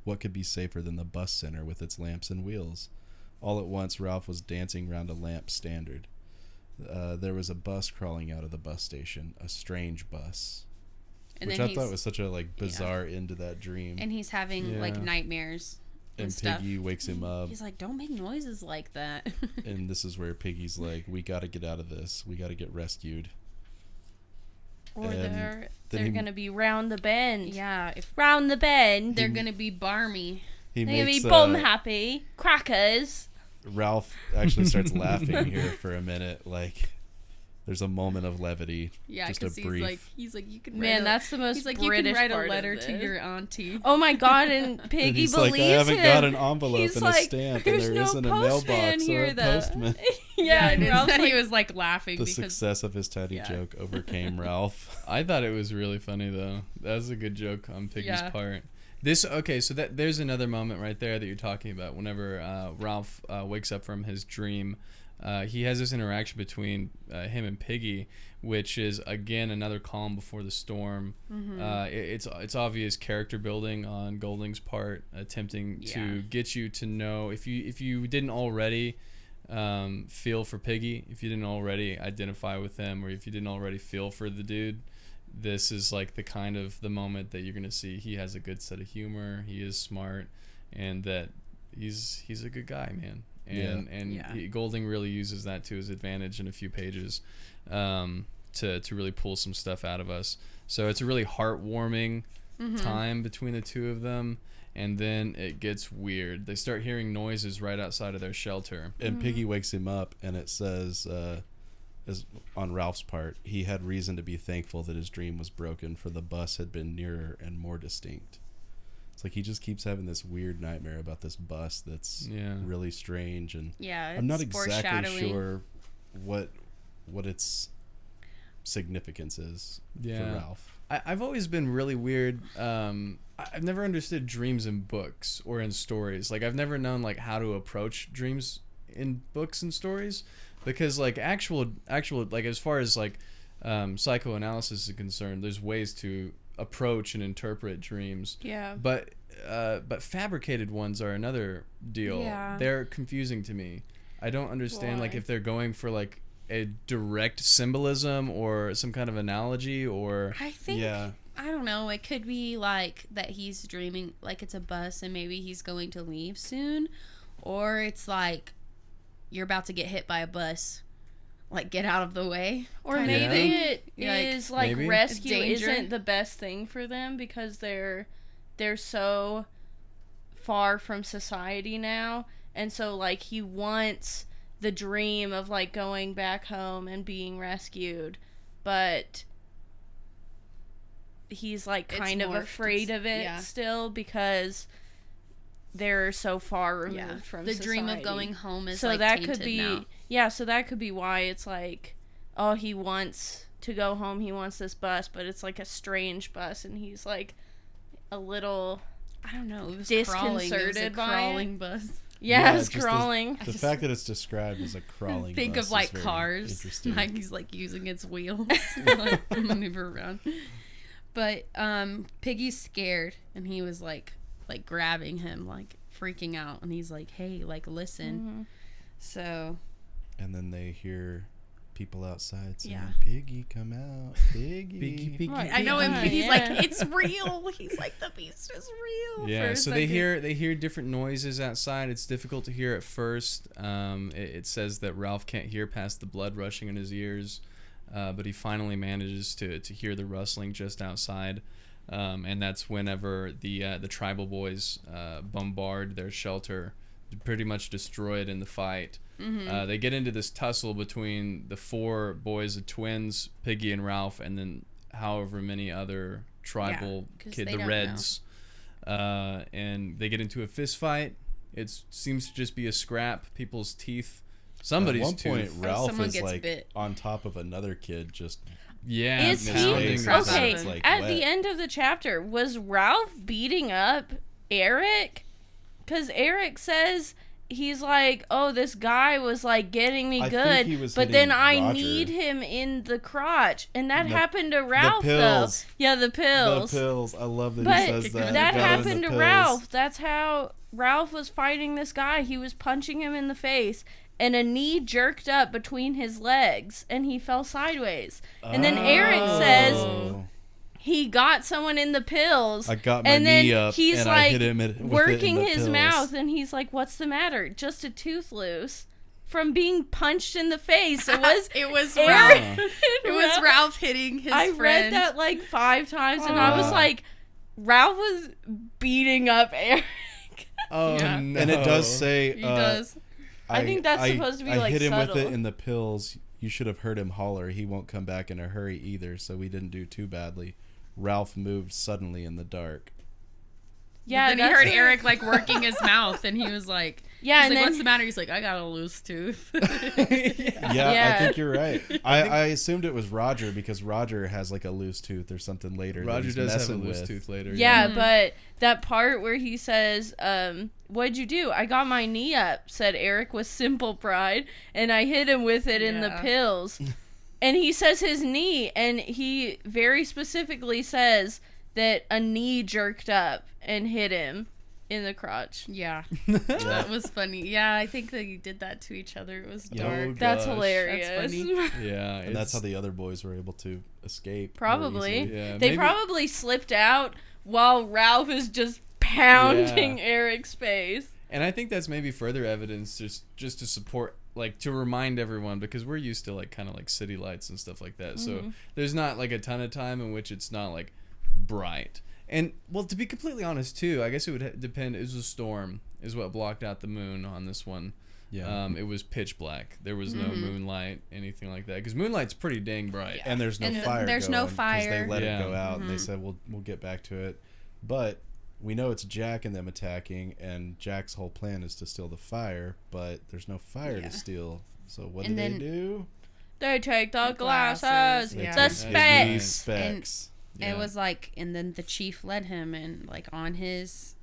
What could be safer than the bus center with its lamps and wheels? All at once, Ralph was dancing round a lamp standard. There was a bus crawling out of the bus station, a strange bus, And which then I thought was such a like bizarre end to that dream. and he's having, like, Yeah. nightmares and And stuff. Piggy wakes him up, He's like, don't make noises like that. and this is where Piggy's like, "We got to get out of this. We got to get rescued." Or And they're then he- gonna be round the bend. Yeah, if Round the bend. they're gonna be barmy. He They're gonna makes be bomb happy. Crackers. Ralph actually starts laughing here for a minute. Like, there's a moment of levity. Yeah, just a because brief. he's like, you can Man, write that's the most he's like, British you can write part a of letter to this. your auntie. Oh my god, and Piggy And he's believes like, I haven't him. got an envelope He's and like, a stamp, and "There's there no isn't a postman mailbox or here, a though." postman. Yeah, and and Ralph's he like, was like laughing The because success of his tiny Yeah. joke overcame Ralph. I thought it was really funny though. That was a good joke on Piggy's Yeah. part. So there's another moment right there that you're talking about. Whenever Ralph wakes up from his dream, he has this interaction between him and Piggy, which is again another calm before the storm. It's obvious character building on Golding's part, attempting Yeah. to get you to know if you didn't already feel for Piggy, if you didn't already identify with him, or if you didn't already feel for the dude. This is like the moment that you're gonna see he has a good set of humor, he is smart, and that he's a good guy, man. And Yeah. Golding really uses that to his advantage in a few pages, to really pull some stuff out of us. So it's a really heartwarming time between the two of them, and then it gets weird. They start hearing noises right outside of their shelter. And Piggy wakes him up, and it says, as on Ralph's part, he had reason to be thankful that his dream was broken, for the bus had been nearer and more distinct. It's like he just keeps having this weird nightmare about this bus that's really strange, and yeah, I'm not it's exactly foreshadowing. sure what its significance is for Ralph. I've always been really weird. I've never understood dreams in books or in stories. Like, I've never known like how to approach dreams in books and stories, because like actual like, as far as like psychoanalysis is concerned, there's ways to approach and interpret dreams. yeah. But fabricated ones are another deal. Yeah. They're confusing to me. I don't understand like Why? if they're going for like a direct symbolism or some kind of analogy, or I think Yeah. I don't know. It could be like that he's dreaming like it's a bus and maybe he's going to leave soon, or it's like you're about to get hit by a bus, like get out of the way. Or kinda maybe thing. it Like, is like Maybe. rescue Danger. isn't the best thing for them because they're so far from society now, and so like he wants the dream of like going back home and being rescued, but he's like It's kind of morphed. afraid of it Yeah. still because they're so far removed Yeah. from The society. dream of going home is So like that tainted could be now. so that could be why it's like, oh, he wants to go home, he wants this bus, but it's like a strange bus, and he's like a little I don't know. It was disconcerted crawling. It was a by crawling bus. it's just crawling. The fact that it's described as a crawling Think bus of like is very cars. interesting. Like he's like using its wheels to like maneuver around. But Piggy's scared, and he was like grabbing him, like freaking out, and he's like, "Hey, like listen." Mm-hmm. So And then they hear people outside saying, Yeah. "Piggy, come out, Piggy." Piggy, Piggy, Right, I know, and Yeah, he's yeah. like, "It's real." He's like, "The beast is real." Yeah, for a so they second. hear different noises outside. It's difficult to hear at first. It says that Ralph can't hear past the blood rushing in his ears, but he finally manages to hear the rustling just outside, and that's whenever the tribal boys bombard their shelter, pretty much destroy it in the fight. They get into this tussle between the 4 boys, the twins, Piggy and Ralph, and then however many other tribal 'cause kid, they the don't Reds. And they get into a fist fight. It seems to just be a scrap. People's teeth. Somebody's At one point, tooth. Ralph someone is gets like bit. on top of another kid, just Yeah. Is his he face crap is- out of okay? him. like At wet. the end of the chapter, was Ralph beating up Eric? Because Eric says he's like, "Oh, this guy was like getting me I good, think he was but then hitting I Roger. need him in the crotch," and that The- happened to Ralph though. Pillz. Yeah, the pills. The pills. I love that But he says that. that Got him in happened the to pills. Ralph. That's how Ralph was fighting this guy. He was punching him in the face, and a knee jerked up between his legs, and he fell sideways. And then Eric says Oh. he got someone in the pills. I got my and then knee up he's and like I hit him with it in working the his pills. mouth, and he's like, "What's the matter? Just a tooth loose from being punched in the face." It was It was Eric. Ralph. It was Ralph hitting his I friend. read that like 5 times, and I was like, Ralph was beating up Eric. Oh Yeah. no. And it does say, He does. I think that's supposed to be, I like, hit him with subtle. it in the pills. You should have heard him holler. He won't come back in a hurry either, so we didn't do too badly. Ralph moved suddenly in the dark. Yeah, Then he that's heard what- Eric like working his mouth, and he was like, Yeah, he's and like, then "What's the matter?" He's like, "I got a loose tooth." Yeah, Yeah. I think you're right. I assumed it was Roger because Roger has like a loose tooth or something later. that Roger he's does have a messing loose with. tooth later. Yeah, but that part where he says, "What'd you do?" "I got my knee up," said Eric with simple pride, "and I hit him with it in the Yeah. pills." And he says his knee, and he very specifically says that a knee jerked up and hit him in the crotch. Yeah, that was funny. Yeah, I think they did that to each other. It was Yeah. dark. Oh, That's gosh. hilarious. That's funny. Yeah. And that's how the other boys were able to escape. more Probably. easily. Yeah, They maybe- probably slipped out while Ralph is just pounding Yeah. Eric's face. And I think that's maybe further evidence just to support, like, to remind everyone, because we're used to like kind of like city lights and stuff like that. So there's not like a ton of time in which it's not like bright. And well, to be completely honest too, I guess it would depend. It was a storm is what blocked out the moon on this one. Yeah. It was pitch black. There was no moonlight, anything like that. Because moonlight's pretty dang bright. And there's no And fire. there's no going, 'cause fire. They let Yeah. it go out, and they said we'll get back to it. But we know it's Jack and them attacking, and Jack's whole plan is to steal the fire. But there's no fire Yeah. to steal. So what And do they then- do? They take the Glasses, glasses, yeah. the They take specs. Specs. It was like, and then the chief led him, and like on his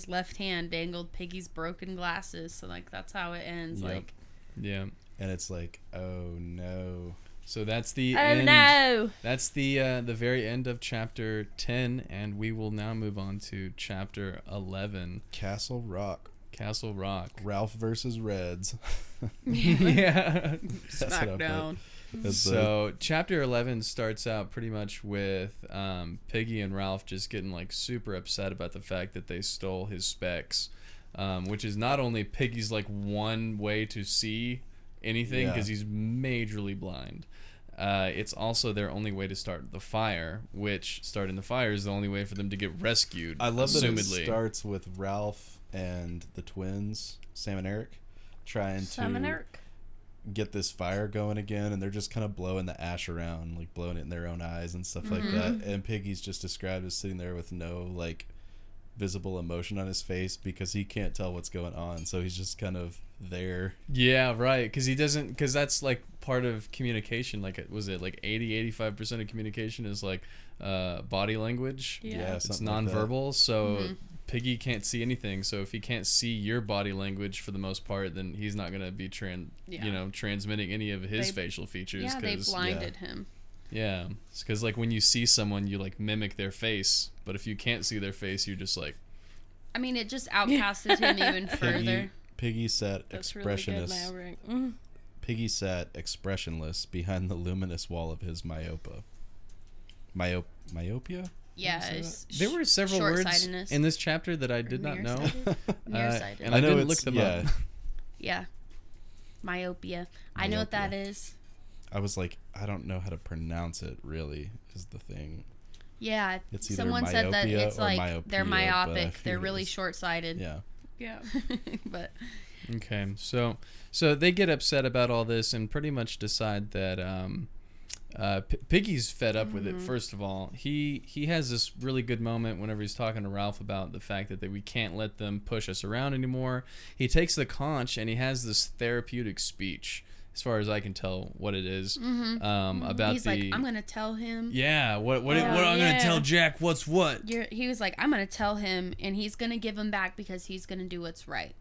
left hand dangled Piggy's broken glasses. So like that's how it ends. Yep. Like Yeah. And it's like, oh no. So that's the Oh end. no! That's the very end of chapter 10, and we will now move on to chapter 11, Castle Rock. Castle Rock. Ralph versus Reds. Yeah. That's what I put. Smackdown. That's So chapter 11 starts out pretty much with Piggy and Ralph just getting like super upset about the fact that they stole his specs, which is not only Piggy's like one way to see anything because he's majorly blind. It's also their only way to start the fire, which starting the fire is the only way for them to get rescued. I love that it assumedly. starts with Ralph and the twins, Sam and Eric, trying Sam to and Eric. get this fire going again, and they're just kind of blowing the ash around, like blowing it in their own eyes and stuff like that. And Piggy's just described as sitting there with no like visible emotion on his face because he can't tell what's going on, so he's just kind of there. Yeah, right, because that's like part of communication. Like, was it like 80-85% of communication is like body language? Yeah. It's something like that. nonverbal. So Piggy can't see anything, so if he can't see your body language for the most part, then he's not gonna be transmitting any of his facial features. Yeah, they blinded him. Yeah, it's because like when you see someone, you like mimic their face, but if you can't see their face, you're just like. I mean, it just outcasted him even further. Piggy sat That's really good, expressionless. Maverick. Piggy sat expressionless behind the luminous wall of his myopia. Myopia? Yeah, it's There were several words short-sightedness. in this chapter that I did not know. Nearsighted. And I didn't look them up. Yeah. Myopia. I know what that is. I was like, I don't know how to pronounce it, really, is the thing. Yeah. It's either Someone said that myopia it's or like myopia, they're but I myopic. They're figured really it's- short-sighted. Yeah. Yeah. But Okay, so they get upset about all this and pretty much decide that Piggy's fed up with it. First of all, he has this really good moment whenever he's talking to Ralph about the fact that we can't let them push us around anymore. He takes the conch and he has this therapeutic speech, as far as I can tell what it is, about he's like, I'm gonna tell him. Yeah, what I'm gonna tell Jack what's what. He was like, I'm gonna tell him, and he's gonna give him back because he's gonna do what's right.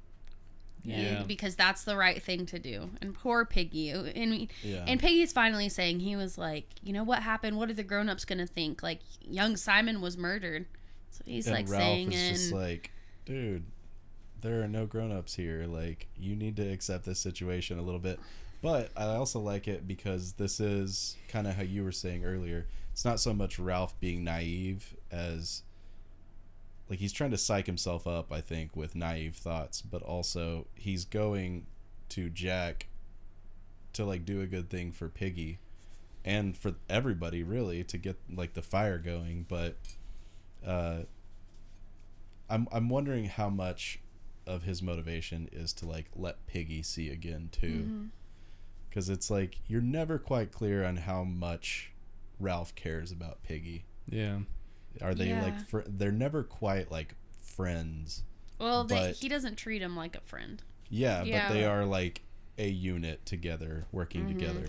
Yeah. Because that's the right thing to do. And poor Piggy. And Piggy's finally saying, he was like, you know what happened? What are the grown-ups going to think? Like, young Simon was murdered. So he's and like Ralph saying, is just like, dude, there are no grown-ups here. Like, you need to accept this situation a little bit. But I also like it because this is kind of how you were saying earlier. It's not so much Ralph being naive as... like, he's trying to psych himself up, I think, with naive thoughts, but also he's going to Jack to, like, do a good thing for Piggy and for everybody, really, to get, like, the fire going. But I'm wondering how much of his motivation is to, like, let Piggy see again, too. Because it's like, you're never quite clear on how much Ralph cares about Piggy. Yeah. Are they like they're never quite like friends. Well, he doesn't treat him like a friend. Yeah, but they are like a unit together, working together.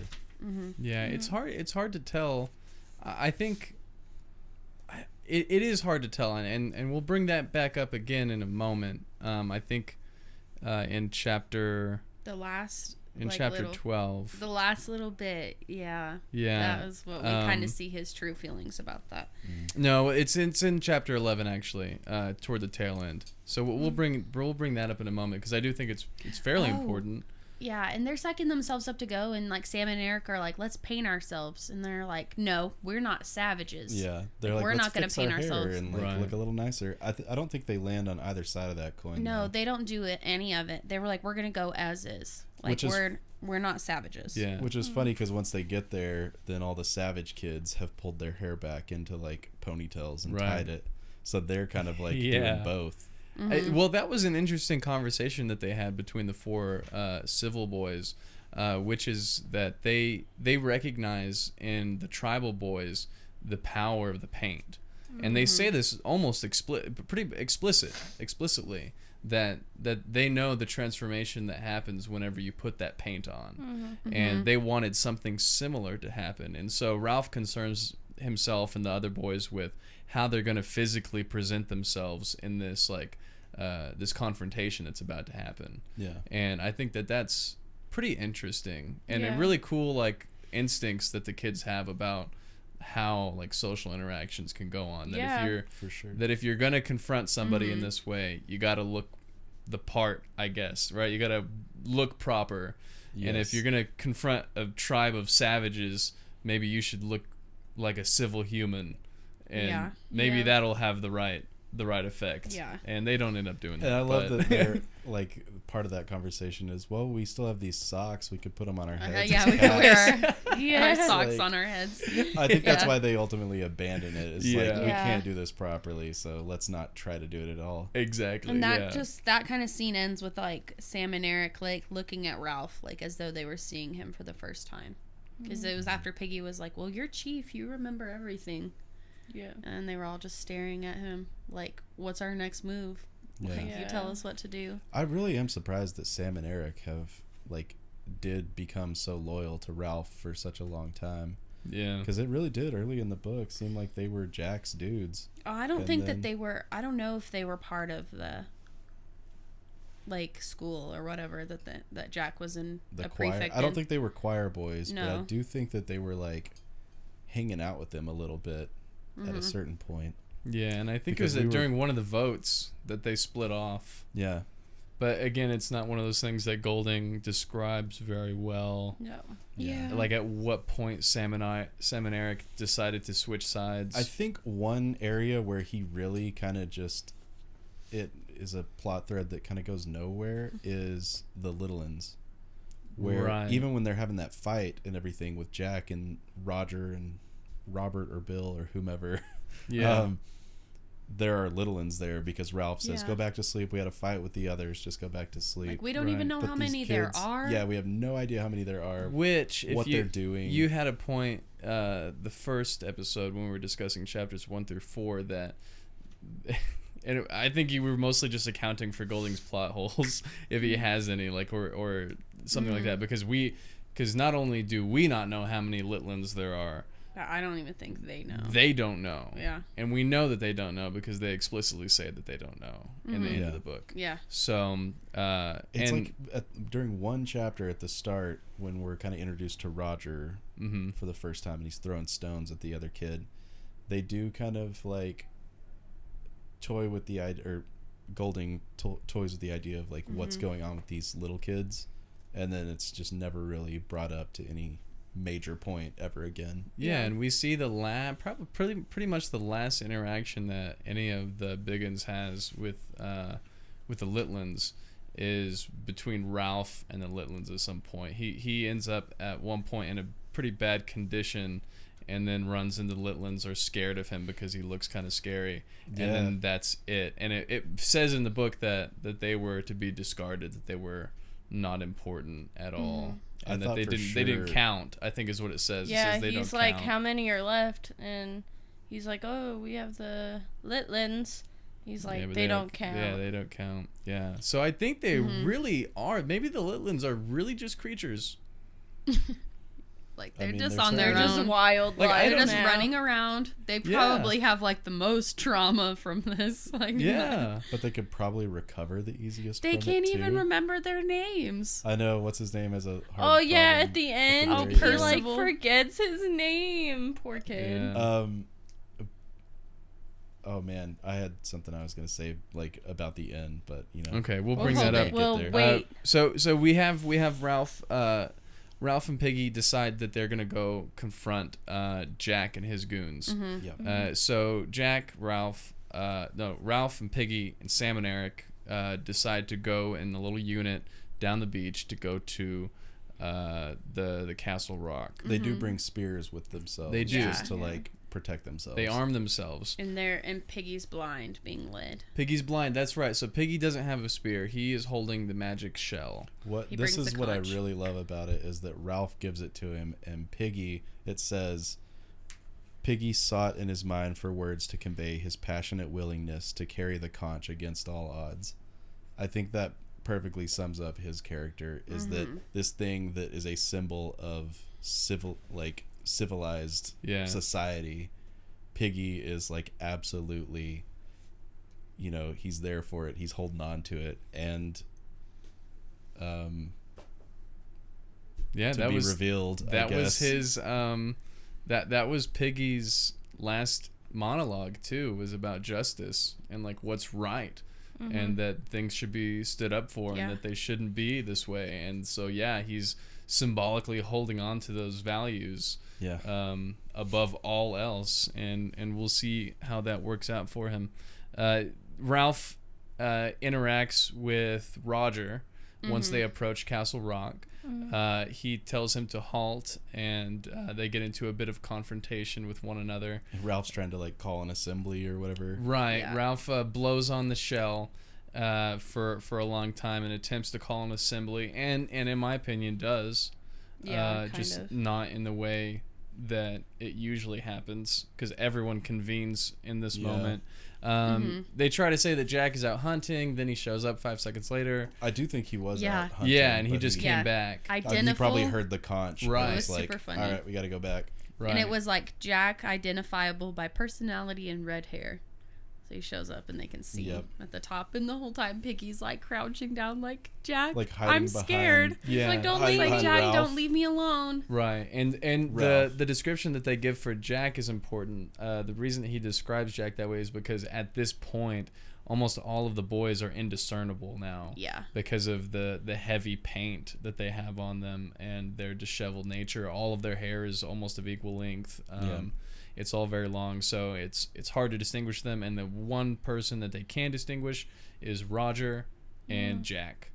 Yeah, it's hard to tell. I think it is hard to tell, and we'll bring that back up again in a moment. I think in chapter chapter 12, the last little bit, yeah, that was what we kind of see his true feelings about that. No, it's in chapter 11 actually, toward the tail end. So we'll bring that up in a moment because I do think it's fairly important. Yeah, and they're psyching themselves up to go, and like Sam and Eric are like, let's paint ourselves, and they're like, no, we're not savages. Yeah, they're like, we're let's not going to paint ourselves and like look a little nicer. I don't think they land on either side of that coin. No, they don't do any of it. They were like, we're going to go as is. Like, we're not savages. Yeah, which is funny because once they get there, then all the savage kids have pulled their hair back into like ponytails and tied it, so they're kind of like doing both. Well, that was an interesting conversation that they had between the four civil boys, which is that they recognize in the tribal boys the power of the paint, and they say this almost pretty explicitly that they know the transformation that happens whenever you put that paint on, and they wanted something similar to happen, and so Ralph concerns himself and the other boys with how they're going to physically present themselves in this like this confrontation that's about to happen. Yeah, and I think that-that's pretty interesting and really cool, like instincts that the kids have about how like social interactions can go on. That if you're gonna confront somebody in this way, you got to look the part, I guess, right? You got to look proper. And if you're gonna confront a tribe of savages, maybe you should look like a civil human, and maybe that'll have the right the right effect. Yeah. And they don't end up doing that. And I love but- that they're like part of that conversation is, well, we still have these socks. We could put them on our heads. Yeah, as we could hats. wear our Yeah. socks Like- on our heads. I think that's Yeah. why they ultimately abandon it. It's like, Yeah. we Yeah. can't do this properly, so let's not try to do it at all. Exactly. And that yeah. just that kind of scene ends with like Sam and Eric like looking at Ralph like as though they were seeing him for the first time, because it was after Piggy was like, "Well, you're chief, you remember everything," Yeah. and they were all just staring at him like, "What's our next move? Yeah. Like, Yeah. you tell us what to do." I really am surprised that Sam and Eric have did become so loyal to Ralph for such a long time, Yeah. because it really did early in the book seem like they were Jack's dudes. Oh, I don't And think then- that they were. I don't know if they were part of the like school or whatever that Jack was in The a choir. prefect I don't in. think they were choir boys, but I No. do think that they were like hanging out with them a little bit at a certain point. Yeah, and I think Because it was we were- during one of the votes that they split off. Yeah. But again, it's not one of those things that Golding describes very well. No. Yeah. Like at what point Sam and Eric decided to switch sides. I think one area where he really kind of just, it is a plot thread that kind of goes nowhere, is the Little Uns. Where Right. even when they're having that fight and everything with Jack and Roger and Robert or Bill or whomever, yeah. there are Little Uns there because Ralph says, Yeah. go back to sleep. We had a fight with the others. Just go back to sleep. Like we don't Right. even know But how these many there kids- are. Yeah, we have no idea how many there are. Which, if what you, they're doing. You had a point, the first episode when we were discussing chapters 1 through 4, that, and I think you were mostly just accounting for Golding's plot holes, if he has any, like, or something like that, because not only do we not know how many Litlands there are, I don't even think they know. they don't know. Yeah. And we know that they don't know because they explicitly say that they don't know in the end Yeah. of the book. Yeah. So, It's and like during one chapter at the start when we're kind of introduced to Roger for the first time and he's throwing stones at the other kid, they do kind of like toy with the idea, or Golding toys with the idea of like what's going on with these little kids, and then it's just never really brought up to any major point ever again. yeah, and we see the probably pretty much the last interaction that any of the Biggins has with the Litlands is between Ralph and the Litlands at some point. He ends up at one point in a pretty bad condition, and then runs into the Litlands are scared of him because he looks kind of scary, and then that's it. And it says in the book that they were to be discarded, that they were not important at all, and I that thought they didn't for sure- count, I think is what it says. It Yeah, says they he's don't like, count. how many are left? And he's like, oh, we have the Litlands. He's like, Yeah, but they don't count. Yeah, they don't count. Yeah, so I think they really are. Maybe the Litlands are really just creatures. Like I they're mean, just they're on their They're own. just wild. Like, I life They're just now. running around. They Yeah. probably have like the most trauma from this. Like Yeah. But they could probably recover the easiest. They from can't it even too. remember their names. I know what's his name as a. Oh hard yeah, problem at the at end, very he end. like Percival. forgets his name. Poor kid. Yeah. Oh man, I had something I was gonna say like about the end, but you know. Okay, we'll We'll bring hold that it. up. We'll there. wait. So we have Ralph. Ralph and Piggy decide that they're gonna go confront Jack and his goons. Yeah. So Jack, Ralph and Piggy and Sam and Eric decide to go in a little unit down the beach to go to the Castle Rock. They do bring spears with themselves. They do. just to like protect themselves. They arm themselves. And Piggy's blind, being led. Piggy's blind. That's right. So Piggy doesn't have a spear. He is holding the magic shell. What He this brings is the what I conch. really love about it is that Ralph gives it to him, and Piggy, it says, Piggy sought in his mind for words to convey his passionate willingness to carry the conch against all odds. I think that perfectly sums up his character, is that this thing that is a symbol of civilized Yeah. society, Piggy is like absolutely, you know, he's there for it. He's holding on to it, and Yeah, to that be was revealed. that I was guess. his that was Piggy's last monologue too, was about justice and like what's right, and that things should be stood up for, Yeah. and that they shouldn't be this way. And so yeah, he's symbolically holding on to those values. above all else, and we'll see how that works out for him. Ralph interacts with Roger once they approach Castle Rock. He tells him to halt, and they get into a bit of confrontation with one another. And Ralph's trying to like call an assembly or whatever. Right. Yeah. Ralph blows on the shell for a long time and attempts to call an assembly, and in my opinion does. Yeah, just kind of. not in the way that it usually happens, because everyone convenes in this moment. They try to say that Jack is out hunting, then he shows up 5 seconds later. I do think he was Yeah. out hunting. Yeah, and he but just came back. he probably heard the conch. Right. And It was was like, super funny. all right, we got to go back. Right. And it was like Jack identifiable by personality and red hair. So he shows up and they can see Yep. at the top, and the whole time Piggy's like crouching down like, Jack, Like hiding I'm scared. behind- Yeah. He's like, don't Hiding leave me, behind Jack, Ralph. don't leave me alone. Right, and the Ralph. description that they give for Jack is important. The reason that he describes Jack that way is because at this point, almost all of the boys are indiscernible now. Yeah. Because of the heavy paint that they have on them and their disheveled nature. All of their hair is almost of equal length. It's all very long, so it's hard to distinguish them. And the one person that they can distinguish is Roger and Jack,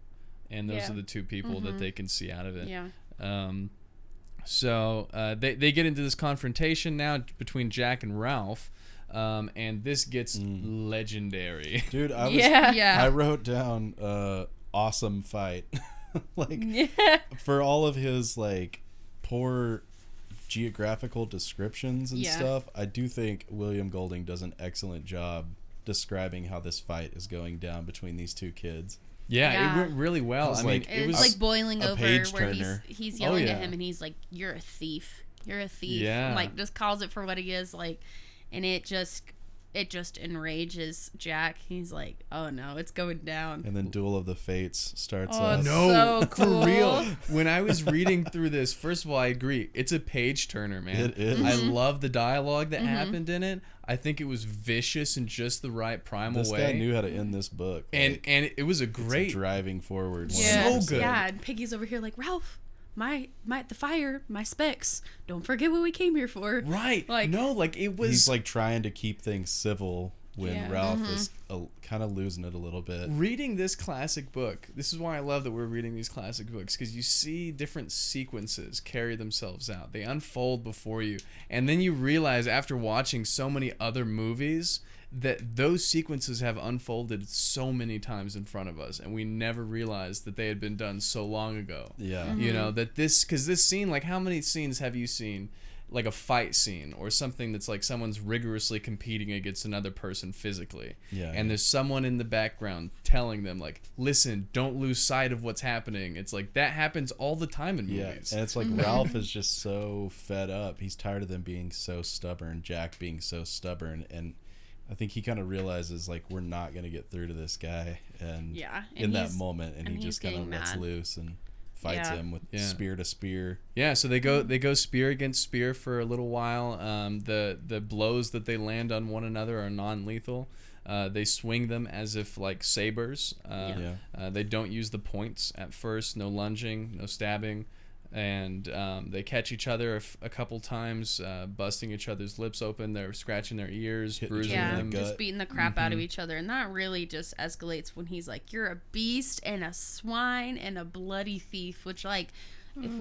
and those Yeah. are the two people that they can see out of it. Yeah. So they get into this confrontation now between Jack and Ralph, and this gets legendary. Dude, I was Yeah. I wrote down awesome fight. Like Yeah. for all of his like poor geographical descriptions and Yeah. stuff, I do think William Golding does an excellent job describing how this fight is going down between these two kids. Yeah, Yeah. it went really well. I was I mean, like- it It's was like boiling a over page where turner. he's yelling yeah. at him and he's like, you're a thief. You're a thief. Yeah. Like, just calls it for what he is. Like, and it just enrages Jack. He's like, oh no, it's going down. And then Duel of the Fates starts Oh, up. it's no, so cool. for real. When I was reading through this, first of all, I agree. It's a page turner, man. It is. I love the dialogue that happened in it. I think it was vicious in just the right primal This way. guy knew how to end this book. and Like, it was a it's a great. driving forward. Yeah. So good. Yeah, and Piggy's over here like, Ralph, the fire, my specs. Don't forget what we came here for. Right. Like- no, like it was. He's like trying to keep things civil when Yeah. Ralph is kind of losing it a little bit. reading this classic book. This is why I love that we're reading these classic books, because you see different sequences carry themselves out. They unfold before you, and then you realize after watching so many other movies that those sequences have unfolded so many times in front of us, and we never realized that they had been done so long ago. Yeah. You know, that because this scene, like, how many scenes have you seen, like a fight scene or something that's like someone's rigorously competing against another person physically, Yeah, and yeah. there's someone in the background telling them like, listen, don't lose sight of what's happening. It's like that happens all the time in Yeah, movies. and it's like Ralph is just so fed up. He's tired of them being so stubborn, Jack being so stubborn, and I think he kind of realizes like we're not gonna get through to this guy, and Yeah, and in that he's- moment, and he he's just kind of getting lets mad. loose and fights Yeah. him with Yeah. spear to spear. Yeah, so they go spear against spear for a little while. The blows that they land on one another are non-lethal. They swing them as if like sabers. They don't use the points at first. No lunging, no stabbing, and they catch each other a couple times, busting each other's lips open. They're scratching their ears, Hitting each bruising other Yeah, in them. the gut. just beating the crap out of each other, and that really just escalates when he's like, "You're a beast and a swine and a bloody thief," which, like, if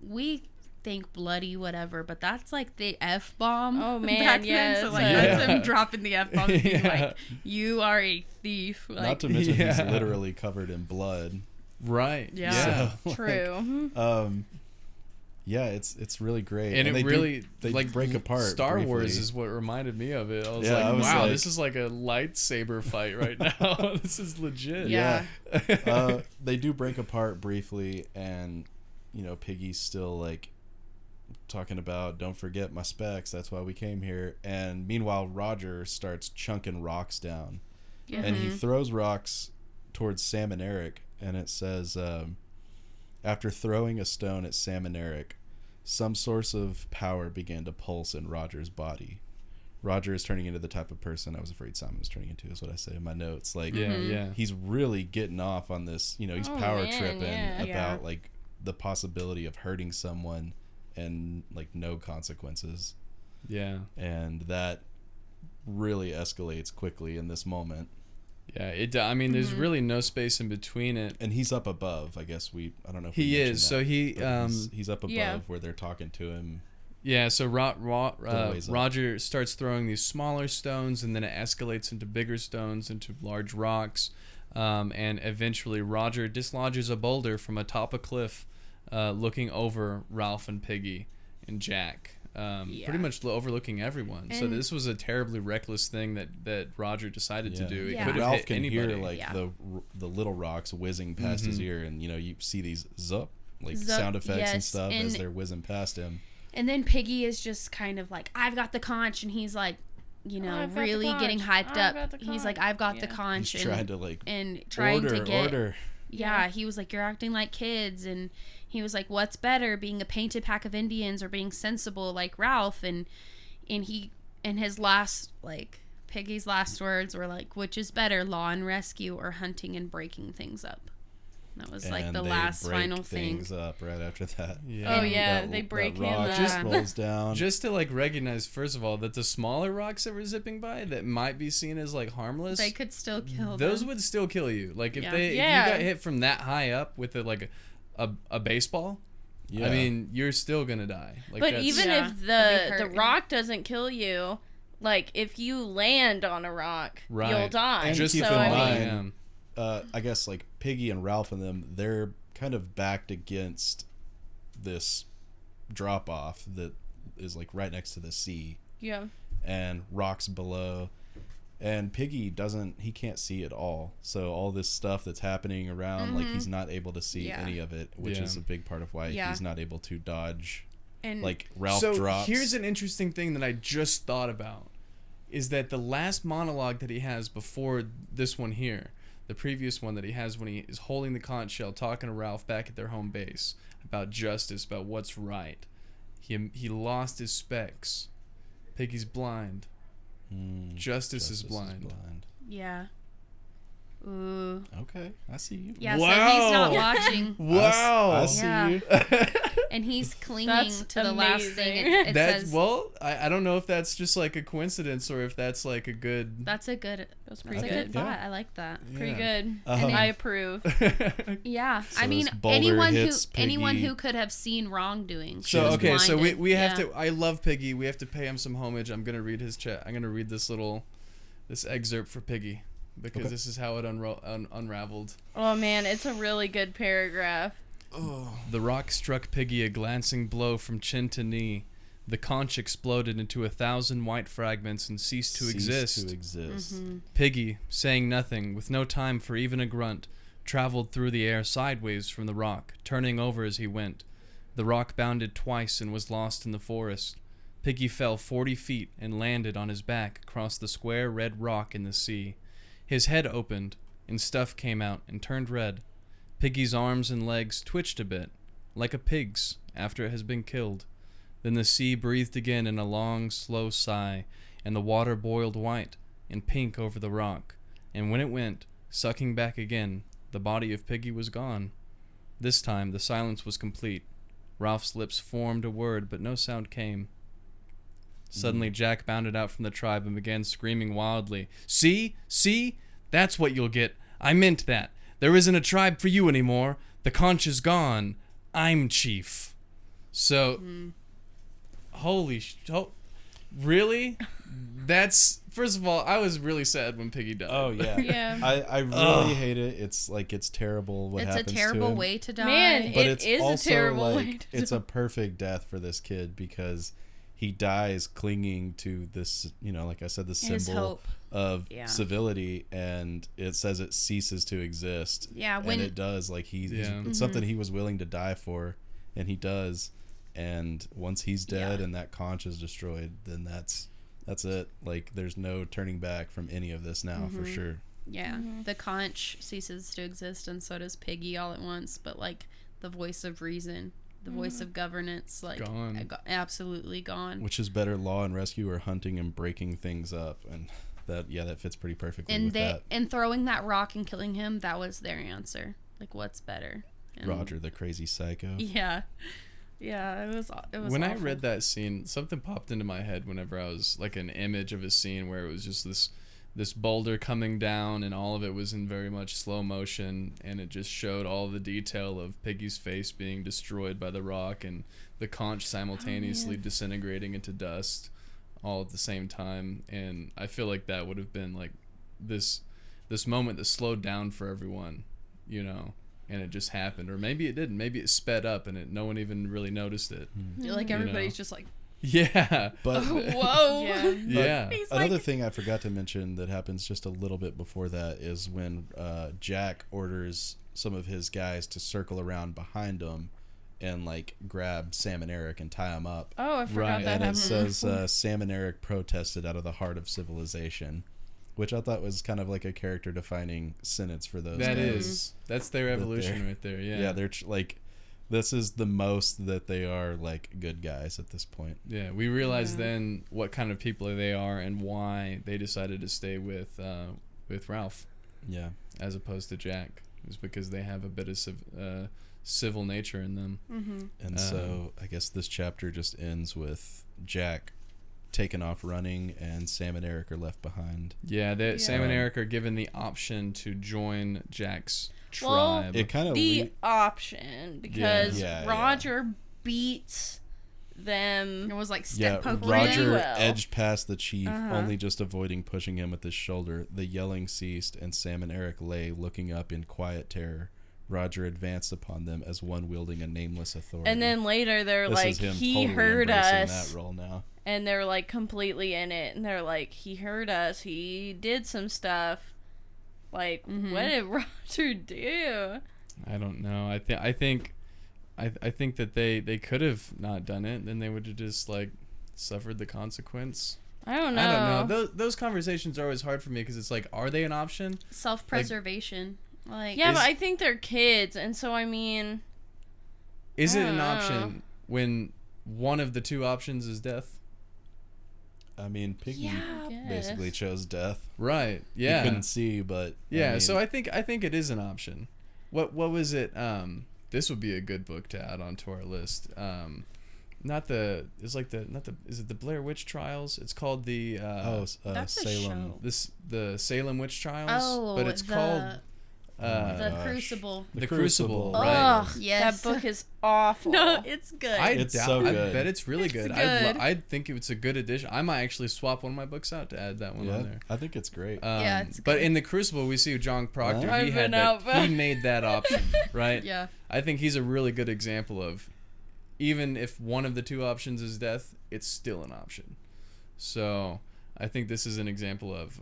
we think bloody whatever, but that's like the F bomb. Oh, man, back yeah, then. So it's like a- that's Yeah. him dropping the F bomb, and being Yeah. like, "You are a thief." Like, Not to mention he's Yeah. literally covered in blood. Right. Yeah. So, True. yeah, it's really great, And it they really they like break apart. Star Wars briefly. is what reminded me of it. I was Yeah, like, I was wow, like- this is like a lightsaber fight right now. This is legit. Yeah. They do break apart briefly, and you know Piggy's still like talking about don't forget my specs, that's why we came here, and meanwhile Roger starts chunking rocks down, and he throws rocks towards Sam and Eric, and it says after throwing a stone at Sam and Eric, some source of power began to pulse in Roger's body. Roger is turning into the type of person I was afraid Simon was turning into, is what I say in my notes. Like, Yeah. he's really getting off on this, you know, he's Oh, power man, tripping yeah. about like the possibility of hurting someone and like no consequences. Yeah. And that really escalates quickly in this moment. Yeah, I mean, there's really no space in between it. And he's up above. I guess I don't know if He we mentioned is. that, So he's up above where they're talking to him. Yeah, so ways up. Roger starts throwing these smaller stones, and then it escalates into bigger stones, into large rocks, and eventually Roger dislodges a boulder from atop a cliff, looking over Ralph and Piggy and Jack, pretty much overlooking everyone. So And- this was a terribly reckless thing that Roger decided to do. It Yeah. could have Ralph hit can anybody. hear like Yeah. the little rocks whizzing past his ear, and you see these zup like Zup, sound effects and yes, stuff as and- they're whizzing past him. And then Piggy is just kind of like, I've got the conch, and he's like, I've got the really getting conch. hyped I've got up. the He's like, conch. I've got the Yeah. conch, He's and trying to like trying order, to get. order. Yeah, he was like, you're acting like kids, and he was like, what's better, being a painted pack of Indians or being sensible like Ralph? And his last, like, Piggy's last words were like, which is better, law and rescue or hunting and breaking things up? That was like And the they last break final thing. things up right after that. Yeah. Oh yeah, That- they break that him. rock up. just rolls down. Just to like recognize, first of all, that the smaller rocks that were zipping by that might be seen as like harmless, They could still kill those them. would still kill you. Like if Yeah. if Yeah. you got hit from that high up with a baseball, Yeah. I mean, you're still gonna die. Like But that's- even Yeah, if that'd be the hurting. rock doesn't kill you, like if you land on a rock, Right. you'll die. And just keep so in I mean, mind- I guess like Piggy and Ralph and them, they're kind of backed against this drop off that is like right next to the sea yeah. and rocks below, and Piggy he can't see it all, so all this stuff that's happening around, like he's not able to see Yeah. any of it, which Yeah. is a big part of why Yeah. he's not able to dodge. And Like Ralph so drops. here's an interesting thing that I just thought about, is that the last monologue that he has before this one here, the previous one that he has when he is holding the conch shell, talking to Ralph back at their home base about justice, about what's right. He lost his specs. Piggy's blind. Justice is blind. yeah. Ooh. Okay, I see you. Yeah, so he's not watching. Wow. I see Yeah. you. And he's clinging That's to the last thing. amazing. It That's says, well, I don't know if that's just like a coincidence or if that's like a good. that's a good pretty a good. good thought. I like that. Pretty Yeah. good. Um, I approve. Yeah. So I mean, this boulder anyone hits Piggy. who could have seen wrongdoing. So was okay, so blinded. we have Yeah. to. I love Piggy. We have to pay him some homage. I'm gonna read his chat. I'm gonna read this excerpt for Piggy because Okay. this is how it unraveled. Oh man, it's a really good paragraph. The rock struck Piggy a glancing blow from chin to knee. The conch exploded into 1,000 white fragments and ceased to exist. Piggy, saying nothing, with no time for even a grunt, traveled through the air sideways from the rock, turning over as he went. The rock bounded twice and was lost in the forest. Piggy fell 40 feet and landed on his back across the square red rock in the sea. His head opened, and stuff came out and turned red. Piggy's arms and legs twitched a bit, like a pig's after it has been killed. Then the sea breathed again in a long, slow sigh, and the water boiled white and pink over the rock. And when it went, sucking back again, the body of Piggy was gone. This time the silence was complete. Ralph's lips formed a word, but no sound came. Suddenly Jack bounded out from the tribe and began screaming wildly. See? See? That's what you'll get. I meant that. There isn't a tribe for you anymore. The conch is gone. I'm chief. So, really? That's, first of all, I was really sad when Piggy died. Oh yeah. Yeah. I really hate it. It's like it's terrible what It's a happens to terrible him. way to die. Man, But It it's is a also terrible way like to it's a perfect death for this kid because he dies clinging to this, like I said, the His symbol hope. of Yeah. civility, and it says it ceases to exist. Yeah, and when- it does. Like Yeah. it's something he was willing to die for, and he does. And once he's dead Yeah. and that conch is destroyed, then that's it. Like there's no turning back from any of this now for sure. Yeah, the conch ceases to exist, and so does Piggy all at once. But like the voice of reason, the voice of governance, like Gone. absolutely gone. Which is better, law and rescue or hunting and breaking things up? And that fits pretty perfectly with that. And throwing that rock and killing him, that was their answer. Like, what's better? And Roger, the crazy psycho. Yeah. Yeah, it was when I awful. read that scene, something popped into my head whenever I was like an image of a scene where it was just this boulder coming down and all of it was in very much slow motion, and it just showed all the detail of Piggy's face being destroyed by the rock and the conch simultaneously disintegrating into dust all at the same time. And I feel like that would have been like this moment that slowed down for everyone, you know. And it just happened, or maybe it didn't. Maybe it sped up, and no one even really noticed it. Like everybody's just like, Yeah, But whoa. Yeah. yeah. He's another like, thing I forgot to mention that happens just a little bit before that is when Jack orders some of his guys to circle around behind him and like grab Sam and Eric and tie them up. Oh, I forgot Right. that And it happened. says Sam and Eric protested out of the heart of civilization, which I thought was kind of like a character defining sentence for those That guys. is. That's their evolution right there. Yeah. Yeah, they're like, this is the most that they are like good guys at this point. Yeah, we realized then what kind of people they are and why they decided to stay with Ralph Yeah. as opposed to Jack. It's because they have a bit of civil nature in them. And so I guess this chapter just ends with Jack taken off running and Sam and Eric are left behind. Yeah, Sam and Eric are given the option to join Jack's Well, tribe. It kind of The option, because Yeah, Roger beats them. it was like yeah, step poker. Roger well. edged past the chief, only just avoiding pushing him with his shoulder. The yelling ceased, and Sam and Eric lay looking up in quiet terror. Roger advanced upon them as one wielding a nameless authority. And then later they're this like, is him he totally heard embracing us. that role now. And they're like completely in it. And they're like, he heard us. He did some stuff. Like, what did Roger do? I don't know. I think that they could have not done it. Then they would have just like suffered the consequence. I don't know. I don't know. Those conversations are always hard for me because it's like, are they an option? Self-preservation. Like, Yeah, Is- but I think they're kids. And so, I mean, Is it I an don't option know. when one of the two options is death? I mean, Piggy I basically guess. chose death. Right. He Yeah. couldn't see, but Yeah. I mean, So I think it is an option. What was it? This would be a good book to add onto our list. Is it the Blair Witch Trials? It's called the That's a Salem. show. the Salem Witch Trials. Oh, but it's called the gosh. Crucible. The Crucible. Right. Ugh, Yes. that book is awful. No, it's good. It's so I good. bet it's really It's good. good. I'd think it's a good addition. I might actually swap one of my books out to add that one on Yeah, there. I think it's great. Yeah, it's But good. in the Crucible, we see John Proctor. Well, He I've had been that. out back. He made that option, right? Yeah. I think he's a really good example of, even if one of the two options is death, it's still an option. So I think this is an example of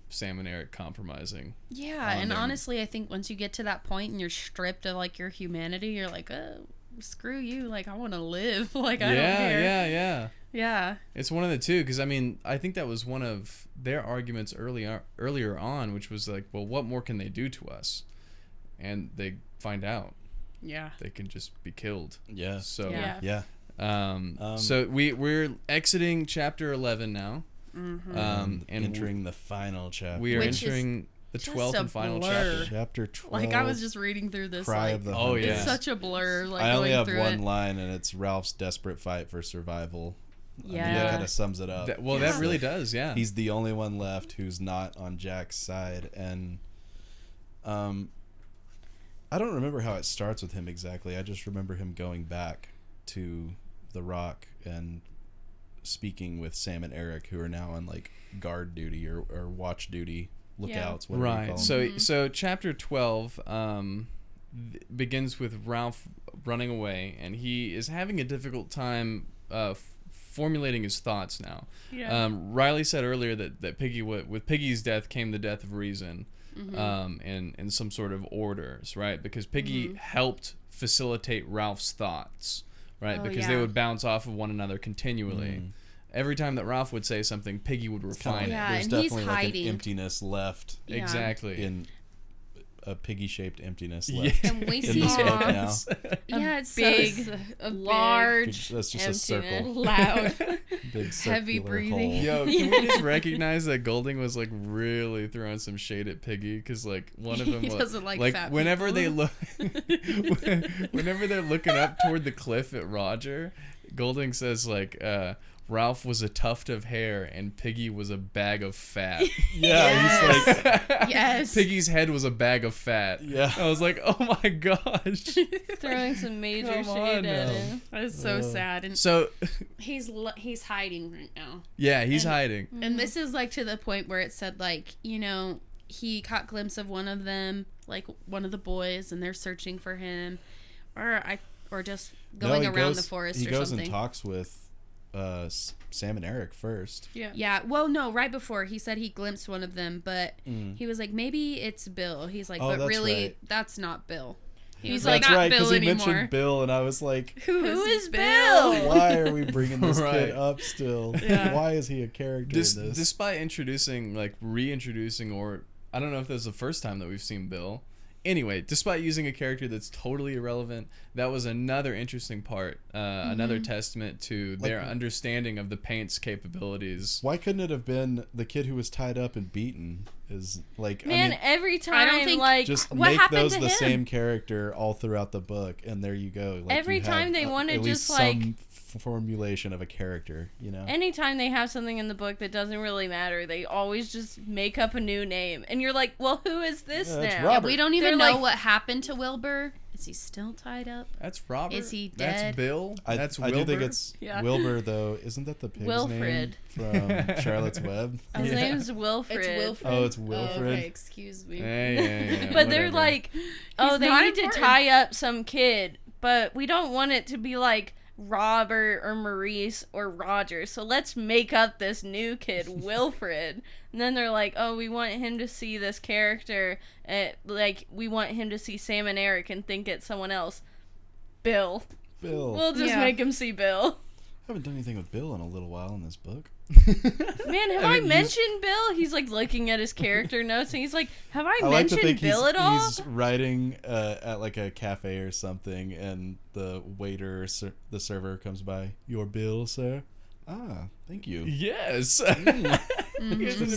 Sam and Eric compromising. Yeah, on and them. honestly, I think once you get to that point and you're stripped of like your humanity, you're like, oh, screw you. Like, I want to live. Like, I don't care. Yeah. Yeah. It's one of the two, because I mean, I think that was one of their arguments earlier on, which was like, well, what more can they do to us? And they find out Yeah. they can just be killed. yeah. So Yeah. Yeah. so we're exiting chapter 11 now. And entering the final chapter. we are Which is entering the just 12th a and final blur. chapter. Chapter 12. Like, I was just reading through this. Cry like, of the Oh, Hunters. yeah. it's such a blur. Like, I only going have through one it. line, and it's Ralph's desperate fight for survival. I mean, Yeah. that kind of sums it up. That Yeah. really does, yeah. He's the only one left who's not on Jack's side, and I don't remember how it starts with him exactly. I just remember him going back to the Rock and speaking with Sam and Eric, who are now on like guard duty or watch duty, lookouts, whatever you call Right. them. So chapter 12 begins with Ralph running away, and he is having a difficult time formulating his thoughts now. Yeah. Riley said earlier that Piggy with Piggy's death came the death of reason, and some sort of orders, right? Because Piggy helped facilitate Ralph's thoughts, right? Oh, because they yeah. would bounce off of one another continually. Every time that Ralph would say something, Piggy would refine Kinda it. Yeah, there's and he's definitely like hiding. an emptiness left Yeah. Exactly. in a piggy-shaped emptiness Yeah. left And we in see this book now. Yes. Yeah, it's big, so, a large, That's just a emptiness, circle. loud. Big Heavy circular breathing. hole. Yo, can we just recognize that Golding was like really throwing some shade at Piggy because like one of them He was doesn't like fat whenever people. they look whenever they're looking up toward the cliff at Roger, Golding says like Ralph was a tuft of hair and Piggy was a bag of fat. Yeah, he's like, Yes. Piggy's head was a bag of fat. yeah. I was like, oh my gosh. Throwing some major Come shade on at now. him. That is so sad. And So he's hiding right now. yeah, he's And- hiding. And this is like to the point where it said like, you know, he caught glimpse of one of them, like one of the boys, and they're searching for him, or just going he around goes- the forest He or goes something. and talks with Sam and Eric first. Yeah. Yeah, well, no, right before he said he glimpsed one of them, but Mm. he was like, maybe it's Bill. He's like, Oh, but that's really, right. that's not Bill. He's like, like, That's not right, Bill because he anymore. mentioned Bill, and I was like, Who is Bill? why are we bringing this Right. kid up still? Yeah. Why is he a character in this? Despite introducing, like, reintroducing, or I don't know if this is the first time that we've seen Bill. Anyway, despite using a character that's totally irrelevant, that was another interesting part, another testament to their understanding of the paint's capabilities. Why couldn't it have been the kid who was tied up and beaten? Is like, Man, I mean, every I time, don't think- like, just what make happened those to the him? same character all throughout the book, and there you go. Like, Every you have, time they wanna at least just, like- some formulation of a character, you know. anytime they have something in the book that doesn't really matter, they always just make up a new name. And you're like, well, who is this Yeah, that's now? Robert. We don't even They're know like- what happened to Wilbur. Is he still tied up? That's Robert. Is he That's dead? Bill. I That's do Wilbur. think it's Yeah. Wilbur, though. Isn't that the pig's name Wilfred. from Charlotte's Web? His Yeah. name's Wilfred. It's Wilfred. Oh, it's Wilfred. okay, excuse me. Yeah, But they're whatever. like, oh, He's they not need important. to tie up some kid, but we don't want it to be like Robert or Maurice or Roger, so let's make up this new kid, Wilfred. And then they're like, oh, we want him to see this character, like, we want him to see Sam and Eric and think it's someone else. Bill. Bill. We'll just Yeah. make him see Bill. I haven't done anything with Bill in a little while in this book. Man, have I mentioned Bill? He's like looking at his character notes and he's like, have I I like to mentioned think Bill at all? he's writing at like a cafe or something, and the waiter, the server comes by. Your bill, sir? Ah, thank you. Yes.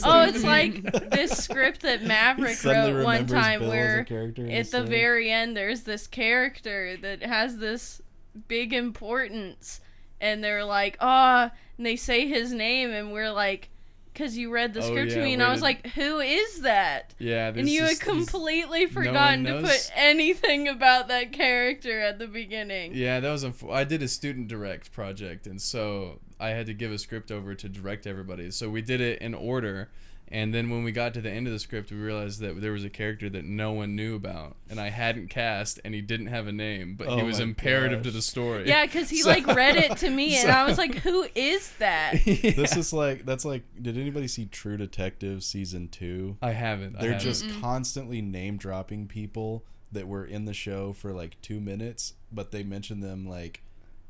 Oh, it's like this script that Maverick Suddenly wrote one remembers time Bill as a where character in at his the story. very end there's this character that has this big importance and they're like, oh, and they say his name and we're like, because you read the Oh, script to yeah, me and where I was did- like, who is that? Yeah. And you had completely forgotten to knows. put anything about that character at the beginning. Yeah, that was. I did a student direct project, and so I had to give a script over to direct everybody. So we did it in order, and then when we got to the end of the script, we realized that there was a character that no one knew about, and I hadn't cast, and he didn't have a name, but he Oh was my imperative to gosh. the story. Yeah, because he So- like read it to me and so- I was like, who is that? This is like, that's like, did anybody see True Detective season 2? I haven't. They're just constantly name dropping people that were in the show for like 2 minutes, but they mention them like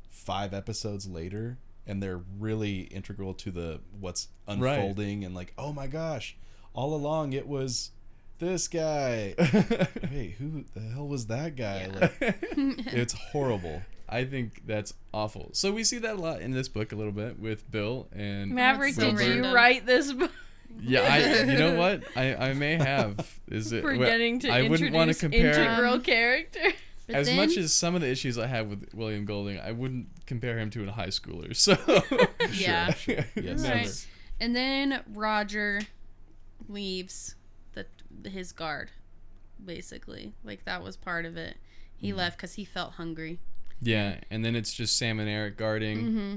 5 episodes later, and they're really integral to the what's unfolding. And like, oh my gosh, all along it was this guy. Wait, who the hell was that guy? Yeah. Like, it's horrible. I think that's awful. So we see that a lot in this book a little bit with Bill and Maverick, That's so did you random. write this book? Yeah, you know what? I may have. Is it? Forgetting to I wouldn't want to introduce compare. integral character. But As then- much as some of the issues I have with William Golding, I wouldn't compare him to a high schooler. So Yeah. Sure. Yes. Never. Right. And then Roger leaves his guard, basically. Like, that was part of it. He left because he felt hungry. Yeah, and then it's just Sam and Eric guarding, Mm-hmm.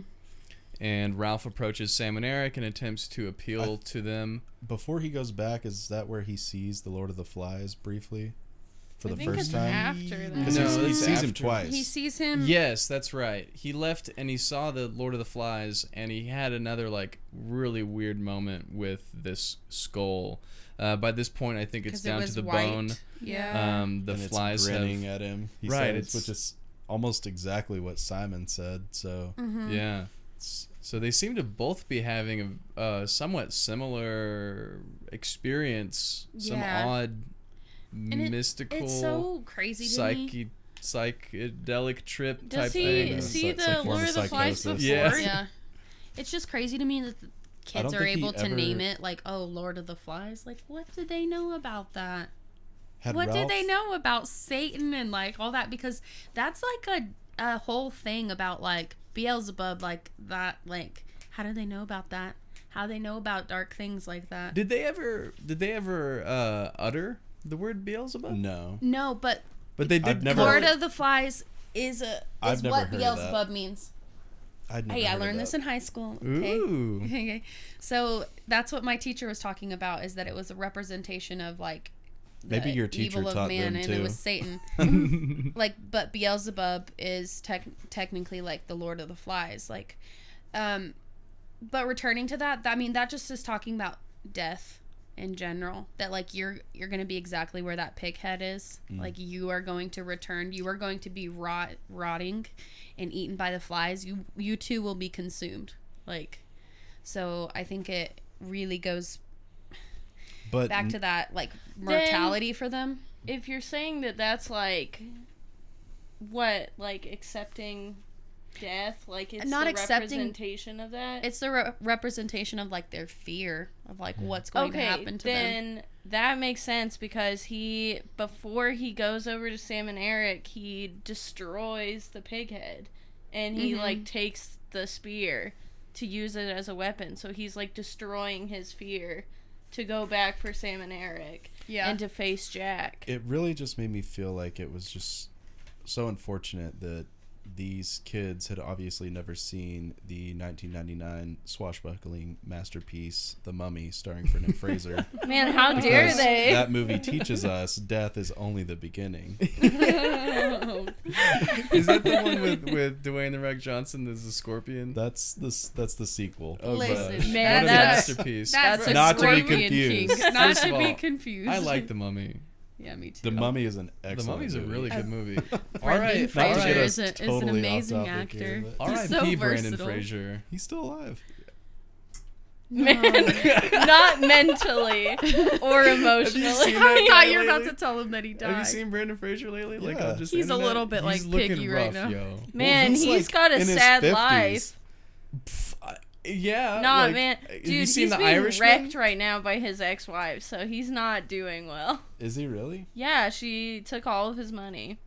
and Ralph approaches Sam and Eric and attempts to appeal to them. Before he goes back, is that where he sees the Lord of the Flies briefly for I the think first it's time? after that. Because No, he it's sees him after. twice. He sees him. Yes, that's right. He left and he saw the Lord of the Flies, and he had another like really weird moment with this skull. By this point, I think it's 'Cause it down was to the white. bone. Yeah. The and flies it's grinning have. at him. He Right, says, it's- which is almost exactly what Simon said. So Mm-hmm. Yeah. So they seem to both be having a somewhat similar experience. Some Yeah. odd. mystical, it's so crazy to me. psychedelic trip Does type he thing. see It's the like form Lord of of the Flies psychosis. before? Yeah. Yeah. It's just crazy to me that the kids don't are think he able to ever- name it like, oh, Lord of the Flies. Like, what do they know about that? Had What did Ralph- they know about Satan and like all that? Because that's like a whole thing about like Beelzebub, like that. Like, how do they know about that? How do they know about dark things like that? Did they ever utter the word Beelzebub? No. No, but But they did. I've never- Lord of the Flies is I've never what heard of Beelzebub means. I'd never Hey, I heard of learned this that. in high school. Okay. Ooh. Okay. So that's what my teacher was talking about, is that it was a representation of like the Maybe your teacher evil of taught man, them and it too. was Satan. Like, but Beelzebub is technically like the Lord of the Flies. Like, but returning to that, I mean, that just is talking about death in general. That like you're gonna be exactly where that pig head is. Like you are going to return. You are going to be rotting and eaten by the flies. You too will be consumed. Like, so I think it really goes But back to that like mortality for them. If you're saying that that's like what, like accepting death, like it's Not the accepting- representation of that. It's the representation of like their fear of like what's going to happen to them. then that makes sense, because before he goes over to Sam and Eric, he destroys the pig head, and he like takes the spear to use it as a weapon. So he's like destroying his fear to go back for Sam and Eric, and to face Jack. it really just made me feel like it was just so unfortunate that these kids had obviously never seen the 1999 swashbuckling masterpiece, The Mummy, starring Brendan Fraser. Man, how dare Because they? That movie teaches us death is only the beginning. Is that the one with Dwayne the Rock Johnson as the scorpion? That's the sequel. Oh, Listen, gosh. man, What a that's- masterpiece. That's a Not to be Scorpion confused. King. Not First to of be all, confused. I like The Mummy. Yeah, me too. The Mummy is an The excellent Mummy's a movie. really good movie. All Brendan right, all Fraser right. is an Totally off amazing topic here, actor. but- He's R.I.P. so Brendan versatile. Fraser. He's still alive. Man, not mentally or emotionally. seen that I guy thought you were about lately? to tell him that he died. Have you seen Brendan Fraser lately? Like, Yeah. on just He's a internet? little bit He's like looking Piggy right rough, now. Yo. Man, he's, he's like, got a in his sad 50s. life. Yeah. Nah, like, man. have Dude, you seen he's The being Irishman? wrecked right now by his ex-wife, so he's not doing well. Is he really? Yeah, she took all of his money.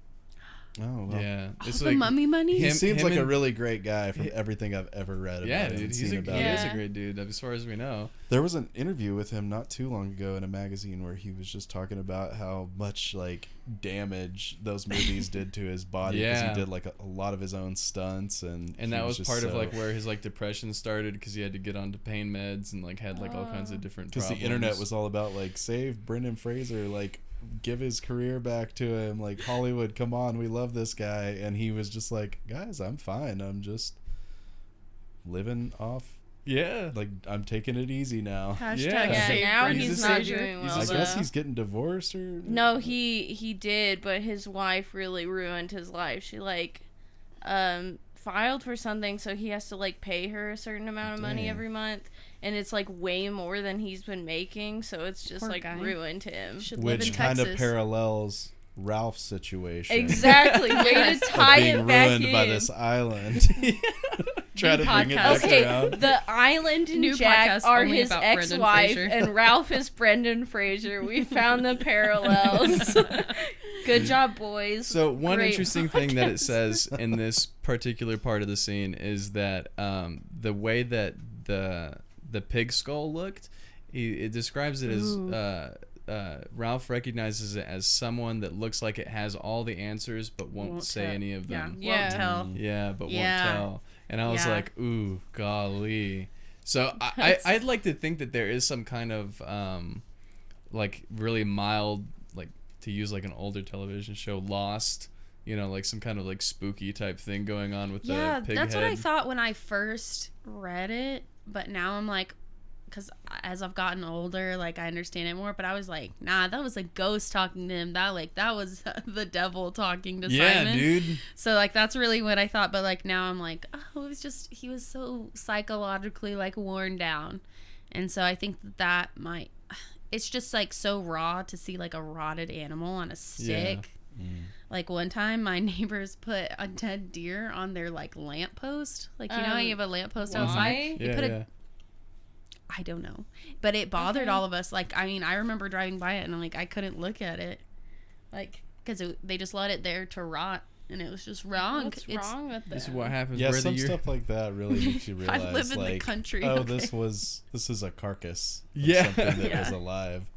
Oh, well. Yeah. It's the like, mummy money? He seems like a and- really great guy from everything I've ever read about Yeah, him dude. and He seen about him. is a Yeah. great dude, as far as we know. There was an interview with him not too long ago in a magazine where he was just talking about how much like damage those movies did to his body because Yeah. he did like a lot of his own stunts and And he that was just part of so- like where his like depression started because he had to get onto pain meds and like had like all kinds of different because problems. the internet was all about like save Brendan Fraser, like give his career back to him, like Hollywood, come on, we love this guy, and he was just like, guys, I'm fine, I'm just living off, Yeah. like I'm taking it easy now. Hashtag Yeah, save now Brendan he's a not savior. doing He's well. a I savior. guess though. he's getting divorced or No, he did, but his wife really ruined his life. She like filed for something, so he has to like pay her a certain amount of money Dang. every month, and it's like way more than he's been making, so it's just Poor like guy. ruined him. Should live in which kind of Texas. parallels Ralph's situation. Exactly. Way to Of tie being it back ruined in. by this island. Try to bring it back podcast. Okay, around. the island and New Jack podcast are only his about Brendan ex-wife, Fraser. and Ralph is Brendan Fraser. We found the parallels. Good job, boys. So one Great interesting thing that it podcast. says in this particular part of the scene is that the way that the pig skull looked, it describes it as Ralph recognizes it as someone that looks like it has all the answers but won't say tell. any of them. Yeah. Won't tell. Yeah, but Yeah. won't tell. And I was Yeah. like, ooh, golly. So I'd like to think that there is some kind of like really mild, like to use like an older television show, Lost, you know, like some kind of like spooky type thing going on with Yeah, the pig that's head. what I thought when I first read it, but now I'm like, because as I've gotten older, like I understand it more, but I was like, nah, that was a ghost talking to him. That was the devil talking to Simon. Dude. So like that's really what I thought, but like now I'm like, oh, it was just he was so psychologically like worn down, and so I think that might. it's just like so raw to see like a rotted animal on a stick. Mm. Like one time my neighbors put a dead deer on their like lamppost. Like, you know how you have a lamppost outside? They put I don't know. But it bothered all of us. Like, I mean, I remember driving by it and like I couldn't look at it. Like, because they just let it there to rot. And it was just wrong. What's wrong with This that? is what happens. Yeah, some stuff like that really makes you realize. I live in like, the country. Oh, okay. this is a carcass. Of Yeah. something that was alive.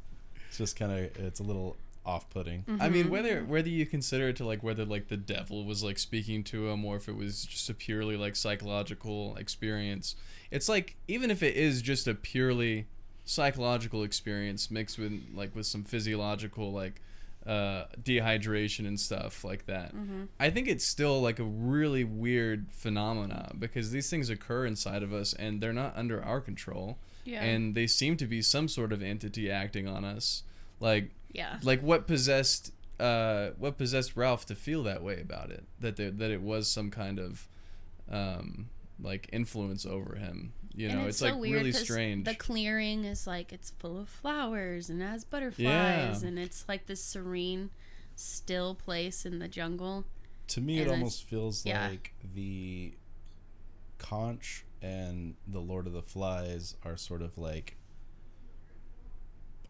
It's just kind of, it's a little off-putting. Mm-hmm. I mean, whether you consider it to like whether like the devil was like speaking to him or if it was just a purely like psychological experience, it's like even if it is just a purely psychological experience mixed with like with some physiological like dehydration and stuff like that, I think it's still like a really weird phenomena because these things occur inside of us and they're not under our control. Yeah. And they seem to be some sort of entity acting on us. Like Yeah. like what possessed Ralph to feel that way about it, that it was some kind of like influence over him, you know. It's so like weird really 'cause strange. the clearing is like it's full of flowers and has butterflies and it's like this serene still place in the jungle. To me, And it almost feels yeah. like the conch and the Lord of the Flies are sort of like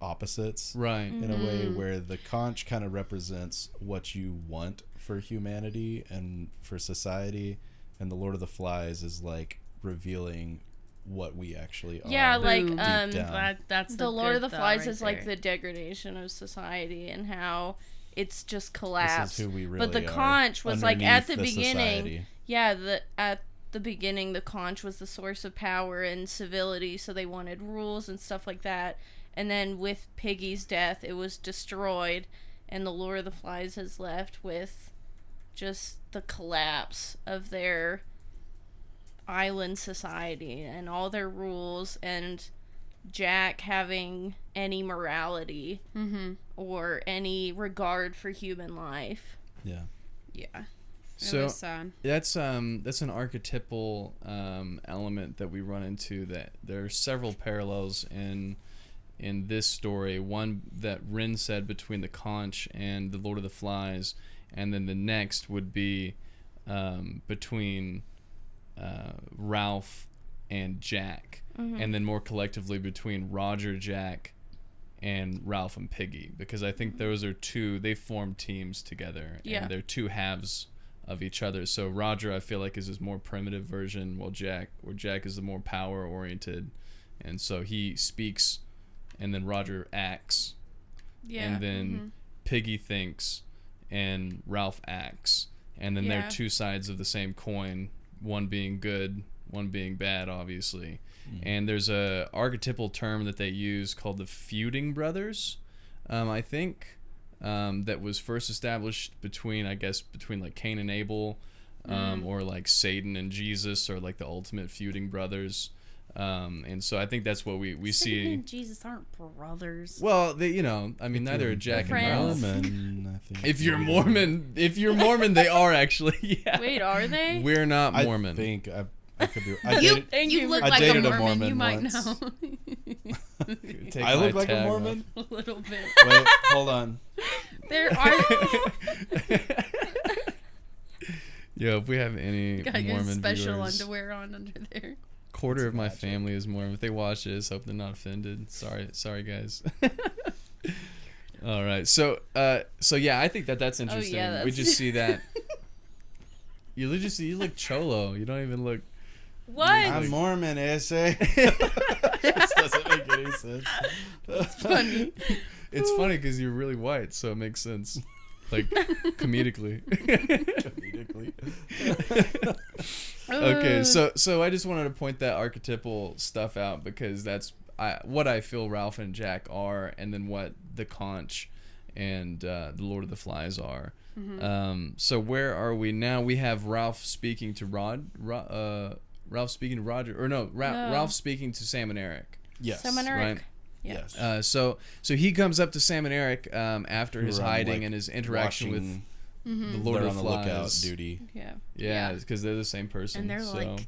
opposites, right. in a way where the conch kind of represents what you want for humanity and for society, and the Lord of the Flies is like revealing what we actually are. Yeah, like Boom. down. That's the Lord of the good thought Flies right is like there. the degradation of society and how it's just This collapsed. is who we really But the are conch was like at underneath the the beginning. society. Yeah, at the beginning, the conch was the source of power and civility, so they wanted rules and stuff like that. And then with Piggy's death, it was destroyed, and the Lord of the Flies is left with just the collapse of their island society and all their rules, and Jack having any morality or any regard for human life. Yeah. Yeah. So was sad. that's an archetypal element that we run into. That there are several parallels in this story. One that Rin said between the conch and the Lord of the Flies, and then the next would be between Ralph and Jack, and then more collectively between Roger, Jack, and Ralph and Piggy, because I think those are they form teams together, and they're two halves of each other. So Roger, I feel like, is his more primitive version, while Jack is the more power oriented, and so he speaks, and then Roger acts, and then Piggy thinks, and Ralph acts, and then they're two sides of the same coin, one being good, one being bad, obviously. And there's a archetypal term that they use called the Feuding Brothers, I think, that was first established between like Cain and Abel, or like Satan and Jesus, or like the ultimate feuding brothers. And so I think that's what we Satan see. and Jesus aren't brothers. Well, neither are Jack and Ralph. Mormon, I think. If you're Mormon, they are actually. Yeah. Wait, are they? We're not Mormon. I think I could be. You look I like a dated a Mormon. You Mormon might once. know. Take I my look like a tag Mormon. A little bit. Wait, hold on. There are. Yo, if we have any Got your Mormon special viewers, underwear on under there. quarter of my family is Mormon. If they watch this, hope they're not offended. Sorry, guys. All right, so yeah, I think that's interesting. yeah, We that's- just see that. You look cholo. You don't even look. What? I'm Mormon, essay. This doesn't make any sense. Funny. It's funny because you're really white, so it makes sense, like comedically. Okay, so I just wanted to point that archetypal stuff out because that's what I feel Ralph and Jack are, and then what the conch and the Lord of the Flies are. So where are we now? We have Ralph speaking to Ralph speaking to Roger, or no, Ralph speaking to Sam and Eric. Yes. Sam and Eric. Right. Yes. So he comes up to Sam and Eric after his Who are, hiding like, and his interaction with washing the Lord they're of on the the lookout Flies. duty. Yeah. Yeah, because they're the same person. And they're so. like,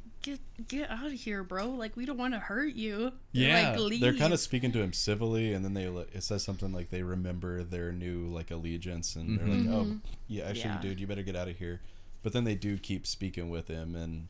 get out of here, bro. Like, we don't want to hurt you. Yeah, Like, leave. They're kind of speaking to him civilly, and then it says something like they remember their new like allegiance, and they're like, "Oh, yeah, actually, Yeah. dude, you better get out of here." But then they do keep speaking with him, and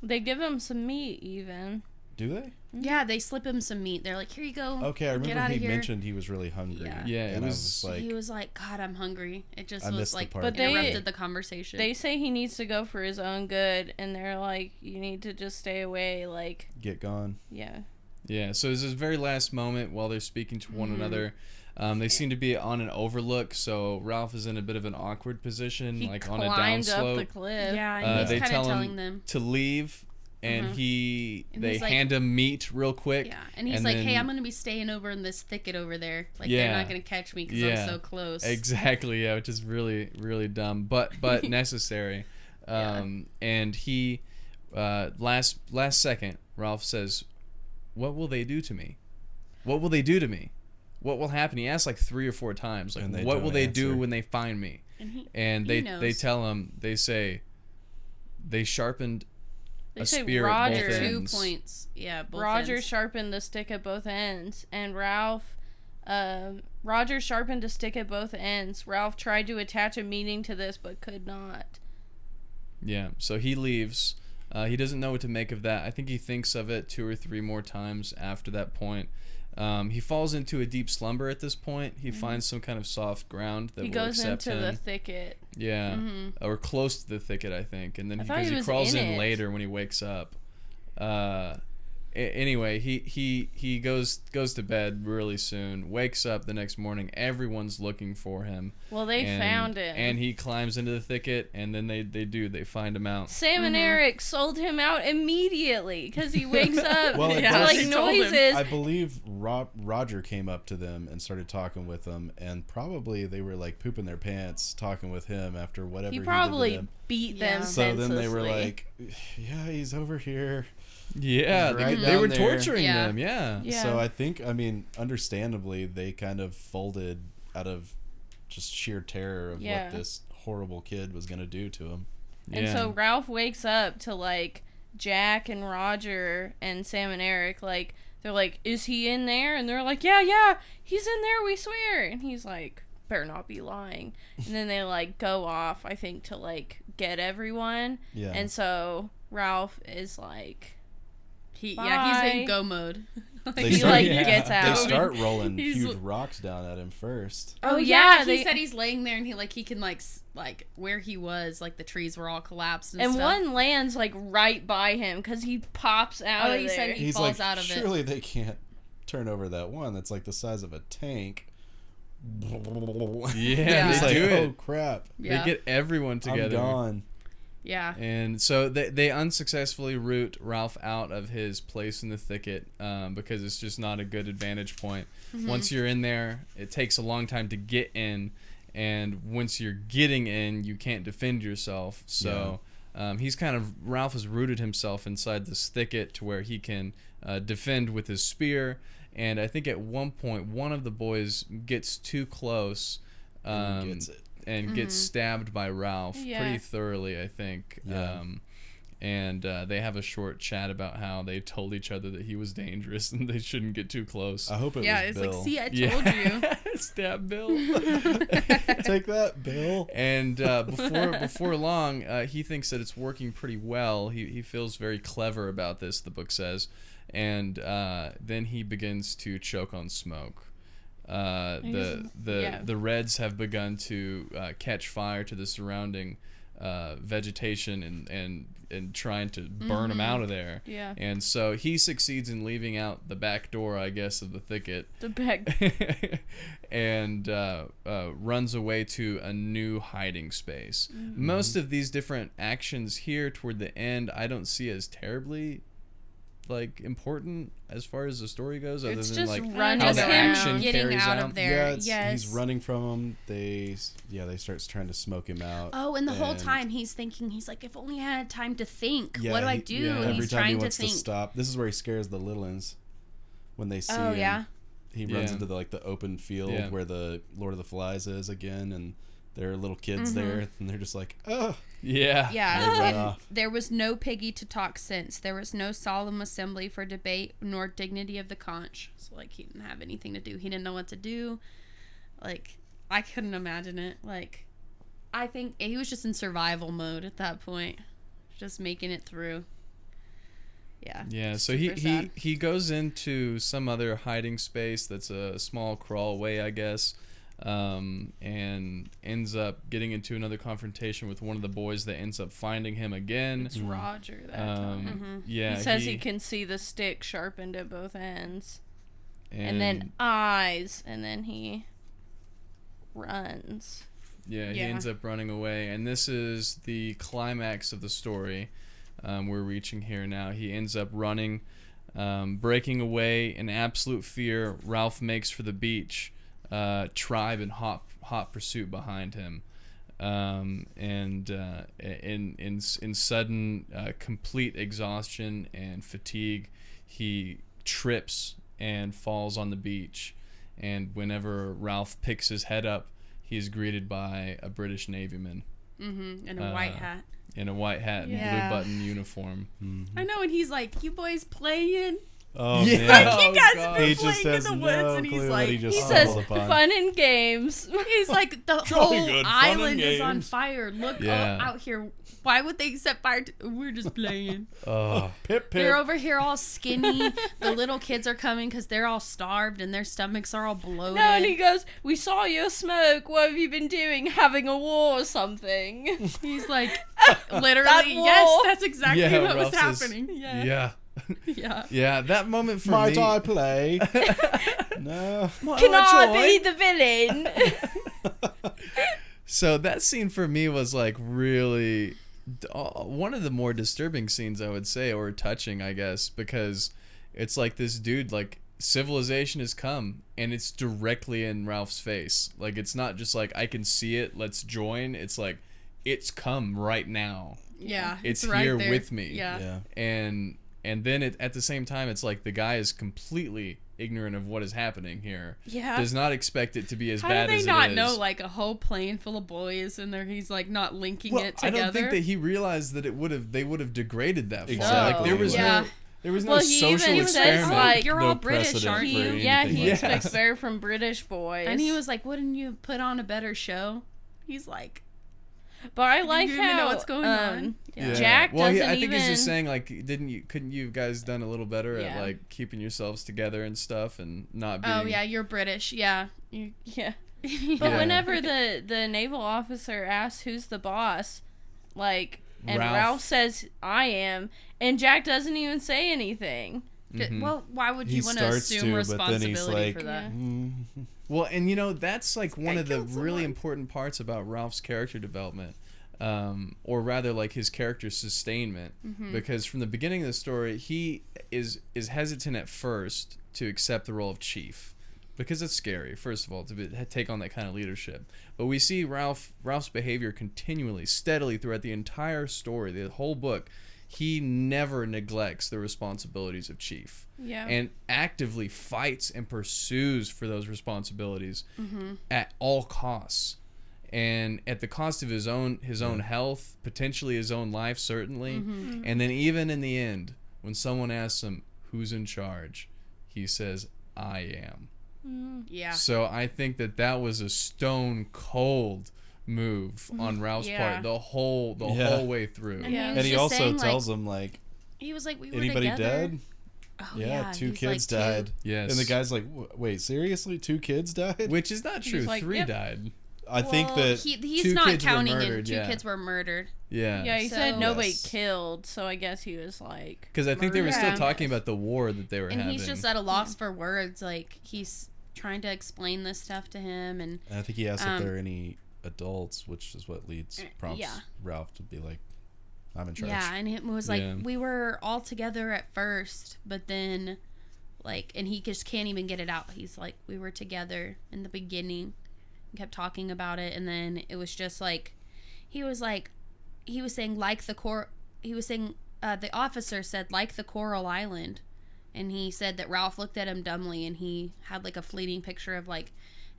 They give him some meat, even. do they? Yeah, they slip him some meat. They're like, here you go. Okay, I Get remember outta he here. mentioned he was really hungry. Yeah. Yeah, it and I was- was like, He was like, God, I'm hungry. It just I was missed the like, part. But they- interrupted the conversation. They say he needs to go for his own good, and they're like, you need to just stay away. Like, "Get gone." yeah. Yeah, so it's this very last moment while they're speaking to one another. They seem to be on an overlook, so Ralph is in a bit of an awkward position, He like on a climbed up the downslope. cliff. yeah, and They he's kind tell of him telling them. to leave, and And they he's like- hand him meat real quick. Yeah, and he's and like, then- hey, I'm going to be staying over in this thicket over there. Like, Yeah. they're not going to catch me because Yeah. I'm so close. Exactly, yeah, which is really, really dumb, but necessary. And he, last second, Ralph says, "What will they do to me? What will they do to me? What will happen?" He asks like 3 or 4 times, like, And they "What will don't they do answer. when they find me?" And And he they knows. tell him, they say, they sharpened They a say spear at both Roger- 2 ends. points. Yeah, both Roger ends. sharpened the stick at both ends, and Roger sharpened a stick at both ends. Ralph tried to attach a meaning to this, but could not. Yeah, so he leaves. He doesn't know what to make of that. I think he thinks of it 2 or 3 more times after that point. He falls into a deep slumber at this point. He finds some kind of soft ground that He will goes accept into him. the thicket. Yeah, or close to the thicket, I think. And then I thought because he he was crawls in in it. later when he wakes up. Anyway, he goes to bed really soon. Wakes up the next morning. Everyone's looking for him. Well, they found him. and he climbs into the thicket. And then they find him out. Sam and Eric sold him out immediately because he wakes up Well, to yeah, like they told him. noises. I believe Roger came up to them and started talking with them, and probably they were like pooping their pants talking with him after whatever He he probably did to them. beat Yeah. them. So then they were senselessly. like, "Yeah, he's over here." Yeah, Right they down were there. torturing Yeah. them. Yeah. Yeah. So I think, understandably, they kind of folded out of just sheer terror of Yeah. what this horrible kid was going to do to him. And so Ralph wakes up to like Jack and Roger and Sam and Eric. Like, they're like, "Is he in there?" And they're like, yeah, he's in there, we swear. And he's like, "Better not be lying." And then they like go off, I think, to like get everyone. Yeah. And so Ralph is like, He's Bye. in go mode. They he start- like yeah. gets They out. start rolling He's- huge rocks down at him first. Oh yeah, yeah, they- he said he's laying there and he can like where he was, like the trees were all collapsed and And stuff. one lands like right by him because he pops out Oh, of he there. said he He's falls like, out of it. surely they can't turn over that one that's like the size of a tank. Yeah, He's they like, do "Oh it. crap, Yeah. They get everyone I'm together. gone." Yeah. And so they unsuccessfully root Ralph out of his place in the thicket because it's just not a good advantage point. Once you're in there, it takes a long time to get in. And once you're getting in, you can't defend yourself. So Ralph has rooted himself inside this thicket to where he can defend with his spear. And I think at one point, one of the boys gets too close. And he gets it. And gets stabbed by Ralph Yeah. pretty thoroughly, I think. Yeah. And they have a short chat about how they told each other that he was dangerous and they shouldn't get too close. I hope it Yeah, was it's Bill. like, see, I told you. Stab Bill. Take that, Bill. And before long, he thinks that it's working pretty well. He feels very clever about this, the book says. And then he begins to choke on smoke. The Reds have begun to catch fire to the surrounding vegetation and trying to burn them out of there. Yeah. And so he succeeds in leaving out the back door, I guess, of the thicket. The back. And runs away to a new hiding space. Most of these different actions here toward the end, I don't see as terribly important as far as the story goes, other It's than just like running how the around. action Getting carries out out. of there. Yeah, Yes. he's running from them. They start trying to smoke him out. Oh, and the whole time he's thinking, he's like, if only I had time to think. Yeah, What do I he- do? yeah, And every he's time he trying to wants think. to stop. This is where he scares the little ones when they see Oh, him. yeah. He runs Yeah. into the open field Yeah. where the Lord of the Flies is again, and There are little kids there, and they're just like, oh. Yeah. Yeah, and off. there was no Piggy to talk sense. There was no solemn assembly for debate nor dignity of the conch. So, like, he didn't have anything to do. He didn't know what to do. Like, I couldn't imagine it. Like, I think he was just in survival mode at that point. Just making it through. Yeah. Yeah, so super sad. he goes into some other hiding space that's a small crawl away, I guess. And ends up getting into another confrontation with one of the boys that ends up finding him again. It's Roger that time. Yeah, He says he can see the stick sharpened at both ends. And then eyes. And then he runs. Yeah, he ends up running away. And this is the climax of the story we're reaching here now. He ends up running, breaking away in absolute fear. Ralph makes for the beach. Tribe in hot pursuit behind him, and in sudden complete exhaustion and fatigue, he trips and falls on the beach. And whenever Ralph picks his head up, he is greeted by a British Navyman In a white hat. in a white hat and blue button uniform. I know, and he's like, "You boys playing?" Oh, Yeah. man. Like, you guys have He been just playing in has the no woods, and he's clue what like, he just He stumbled says, upon. fun and games. he's like, the Jolly whole good fun and island is on games. fire. Look Yeah. out here. Why would they set fire to... We're just playing. Oh, Pip, They're pip. over here all skinny. The little kids are coming because they're all starved and their stomachs are all bloated. No, and he goes, we saw your smoke. What have you been doing? Having a war or something? He's like, literally, That yes, war. that's exactly yeah, what was Ralph says, happening. Yeah. Yeah. Yeah, that moment for Might me. I play? No. Can I be the villain? So that scene for me was like really one of the more disturbing scenes, I would say, or touching, I guess, because it's like this dude, like, civilization has come and it's directly in Ralph's face. Like, it's not just like, I can see it, let's join. It's like, it's come right now. Yeah. It's right here there. with me. Yeah. And then at the same time, it's like the guy is completely ignorant of what is happening here. Yeah. Does not expect it to be as How bad do they as not it is. know, like, a whole plane full of boys and there he's, like, not linking it I together? don't think that he realized that they would have degraded that far. Exactly. Like, there was Yeah. there was no Well, he social even says, experiment. like, you're No all British, precedent aren't for you? anything Yeah, he Yeah. expects better from British boys. And he was like, wouldn't you put on a better show? He's like, but I like even how know what's going on. Yeah. Jack well, doesn't I think even. he's just saying, like, couldn't you guys done a little better at, Yeah. like, keeping yourselves together and stuff and not being oh, yeah, you're British. Yeah. Yeah. But Yeah. whenever the naval officer asks who's the boss, like, and Ralph. Ralph says, I am, and Jack doesn't even say anything. Mhm. Well, why would He you want to starts assume to, but then he's responsibility like, for that? Well, and that's like one guy of the killed really someone. important parts about Ralph's character development, or rather, like, his character sustainment, because from the beginning of the story, he is hesitant at first to accept the role of chief, because it's scary. First of all, to take on that kind of leadership, but we see Ralph's behavior continually, steadily throughout the entire story, the whole book. He never neglects the responsibilities of chief. Yeah. And actively fights and pursues for those responsibilities at all costs, and at the cost of his own health, potentially his own life, certainly. And then even in the end, when someone asks him who's in charge, he says, "I am." Yeah. So I think that was a stone cold move on Ralph's Yeah. part the whole Yeah. way through. And Yeah. he was And he just also saying, tells like, him, like, he was like, we were anybody together. dead? Oh, Yeah, two he's kids like, died. Yes. And the guy's like, wait, seriously? 2 kids died? Which is not true. like, 3 yep. died. I think Well, that he's 2 not kids were counting murdered, it. 2 yeah. kids were murdered. Yeah. Yeah, he So- said nobody Yes. killed, so I guess he was like. Because I think they were still Yeah. talking about the war that they were And having. he's just at a loss for words. Like, he's trying to explain this stuff to him. And I think he asked if there are any adults, which is what prompts yeah. Ralph to be like, I'm in charge. yeah, and it was like, Yeah. we were all together at first, but then, like, and he just can't even get it out. He's like, we were together in the beginning, and kept talking about it, and then it was just like, he was saying, like the he was saying, the officer said, like the Coral Island, And he said that Ralph looked at him dumbly, and he had like a fleeting picture of like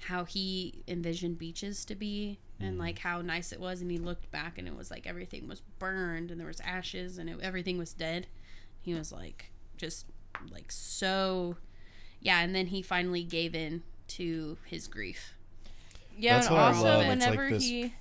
how he envisioned beaches to be and like how nice it was. And he looked back and it was like everything was burned and there was ashes and everything was dead. He was like, just like so, yeah. And then he finally gave in to his grief. Yeah, That's and what I also love. It's whenever like this he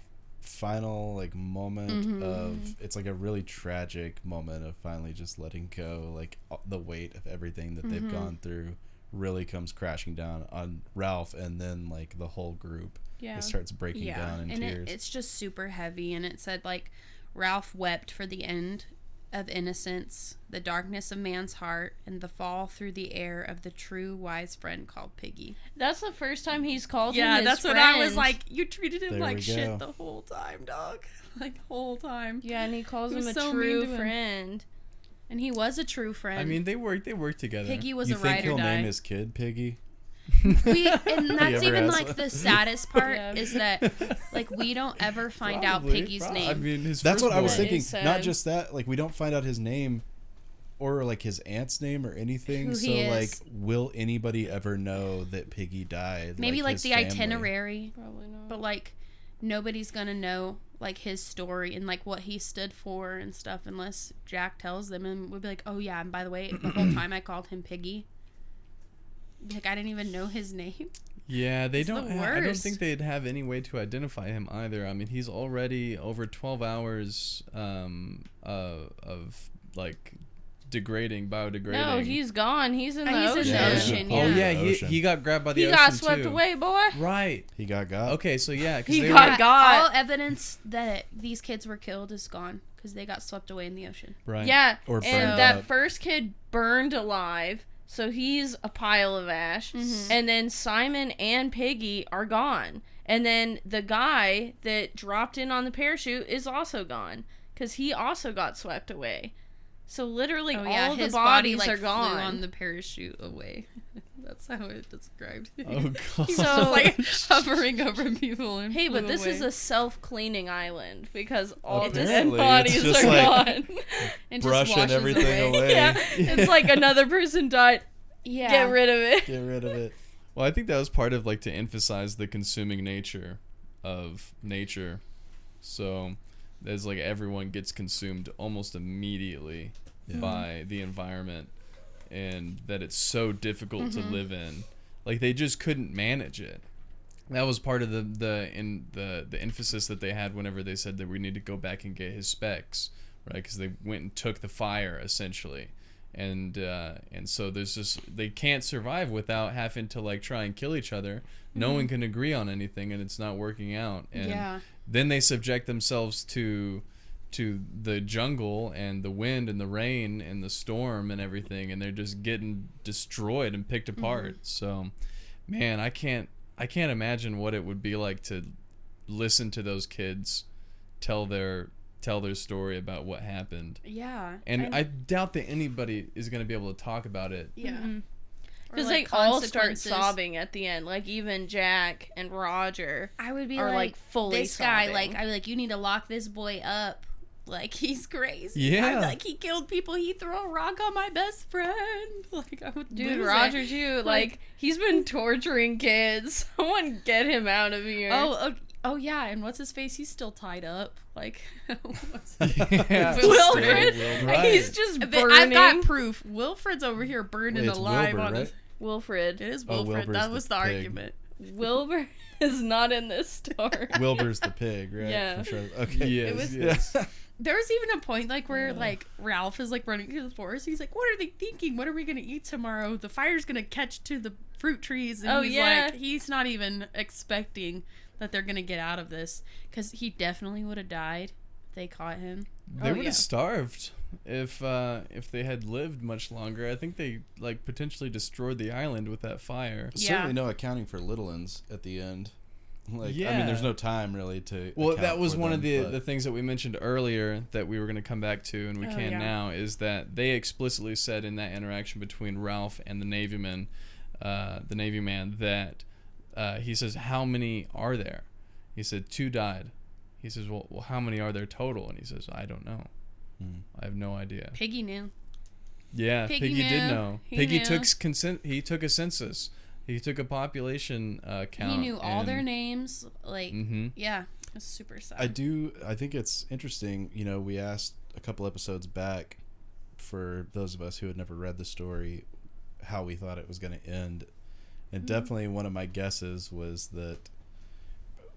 final like moment of, it's like a really tragic moment of finally just letting go, like the weight of everything that they've gone through really comes crashing down on Ralph, and then like the whole group it starts breaking down in and tears. it's just super heavy. And it said like Ralph wept for the end of innocence, the darkness of man's heart, and the fall through the air of the true wise friend called Piggy. That's the first time he's called him Yeah, his that's friend. what I was like. You treated him There like we shit go. the whole time, dog. Like whole time. Yeah, and he calls He him was a so true mean to him. friend. And he was a true friend. I mean, they work together. Piggy was You a think ride or he'll die. name his kid Piggy? And that's ever even has? like the saddest part Yeah. is that like we don't ever find out Piggy's name. I mean, his That's what I was That thinking. is sad. Not just that, like we don't find out his name or like his aunt's name or anything. Who So he is. like, will anybody ever know that Piggy died? Maybe like his the family? itinerary, Probably not. but like nobody's gonna know like his story and like what he stood for and stuff unless Jack tells them, and we'll be like, oh yeah, and by the way, the whole time I called him Piggy. Like I didn't even know his name. Yeah, they It's the don't. I don't worst. think they'd have any way to identify him either. I mean, he's already over 12 hours of like biodegrading. No, he's gone. He's in the He's in ocean. the ocean, Oh yeah. yeah, The he ocean. got grabbed by the He ocean got swept too. away, boy. Right. He got got. Okay, so yeah, because He they got were got. All evidence that these kids were killed is gone because they got swept away in the ocean. right. Yeah, Or and burned that up. first kid burned alive, so he's a pile of ash. And then Simon and Piggy are gone. And then the guy that dropped in on the parachute is also gone because he also got swept away. So literally all of the his bodies body are flew gone. on the parachute away. That's how it described. Oh god. He was So- just like hovering over people and Hey, but flew this away. is a self-cleaning island because all the Apparently, dead it's bodies just are like- gone. and just brushing washes everything away. Yeah, it's like another person died. Yeah. Get rid of it. Get rid of it. Well, I think that was part of like to emphasize the consuming nature of nature. So there's like everyone gets consumed almost immediately by the environment, and that it's so difficult to live in. Like they just couldn't manage it. That was part of the emphasis that they had whenever they said that we need to go back and get his specs, right? Because they went and took the fire essentially. And so there's just they can't survive without having to like try and kill each other. No one can agree on anything, and it's not working out. And then they subject themselves to the jungle and the wind and the rain and the storm and everything, and they're just getting destroyed and picked apart. So, man, I can't imagine what it would be like to listen to those kids tell their story about what happened. Yeah. And I doubt that anybody is going to be able to talk about it. Yeah. Because Or, like, they all start consequences. sobbing at the end. Like even Jack and Roger I would be are like, like fully this guy, sobbing. like, I'd be like, you need to lock this boy up. Like, he's crazy. Yeah. I'm like, he killed people. He threw a rock on my best friend. Like, I would Dude, lose Roger it. too. Like he's been torturing kids. Someone get him out of here. Oh, yeah. And what's his face? He's still tied up. Like, what's Yeah. Wilfred. Right. He's just I've burning. got proof. Wilfred's over here burned Wait, and it's alive Wilbur, on right? his. Wilfred. It is Oh, Wilfred. Wilbur's That the was the pig. argument. Wilbur is not in this story. Wilbur's the pig, right? Yeah. For sure. Okay. Yes, was- yes. There was even a point like where like Ralph is like running through the forest. He's like, "What are they thinking? What are we gonna eat tomorrow? The fire's gonna catch to the fruit trees." And Oh, he's yeah. like, he's not even expecting that they're gonna get out of this because he definitely would have died if they caught him. They Oh, would have yeah. starved if they had lived much longer. I think they like potentially destroyed the island with that fire. Yeah. Certainly no accounting for little uns at the end. Like, I Yeah. mean, there's no time really to. Well, account that was for one of them, the things that we mentioned earlier that we were going to come back to, and we Oh, can yeah. now, is that they explicitly said in that interaction between Ralph and the Navy man, that he says, "How many are there?" He said 2 died. He says, "Well, how many are there total?" And he says, "I don't know. I have no idea." Piggy knew. Yeah, Piggy Piggy did knew. know. He Piggy knew. took consent. He took a census. He took a population count. He knew all their and- names. Like, Mhm. yeah, it's super sad. I think it's interesting. You know, we asked a couple episodes back for those of us who had never read the story how we thought it was going to end. And definitely one of my guesses was that,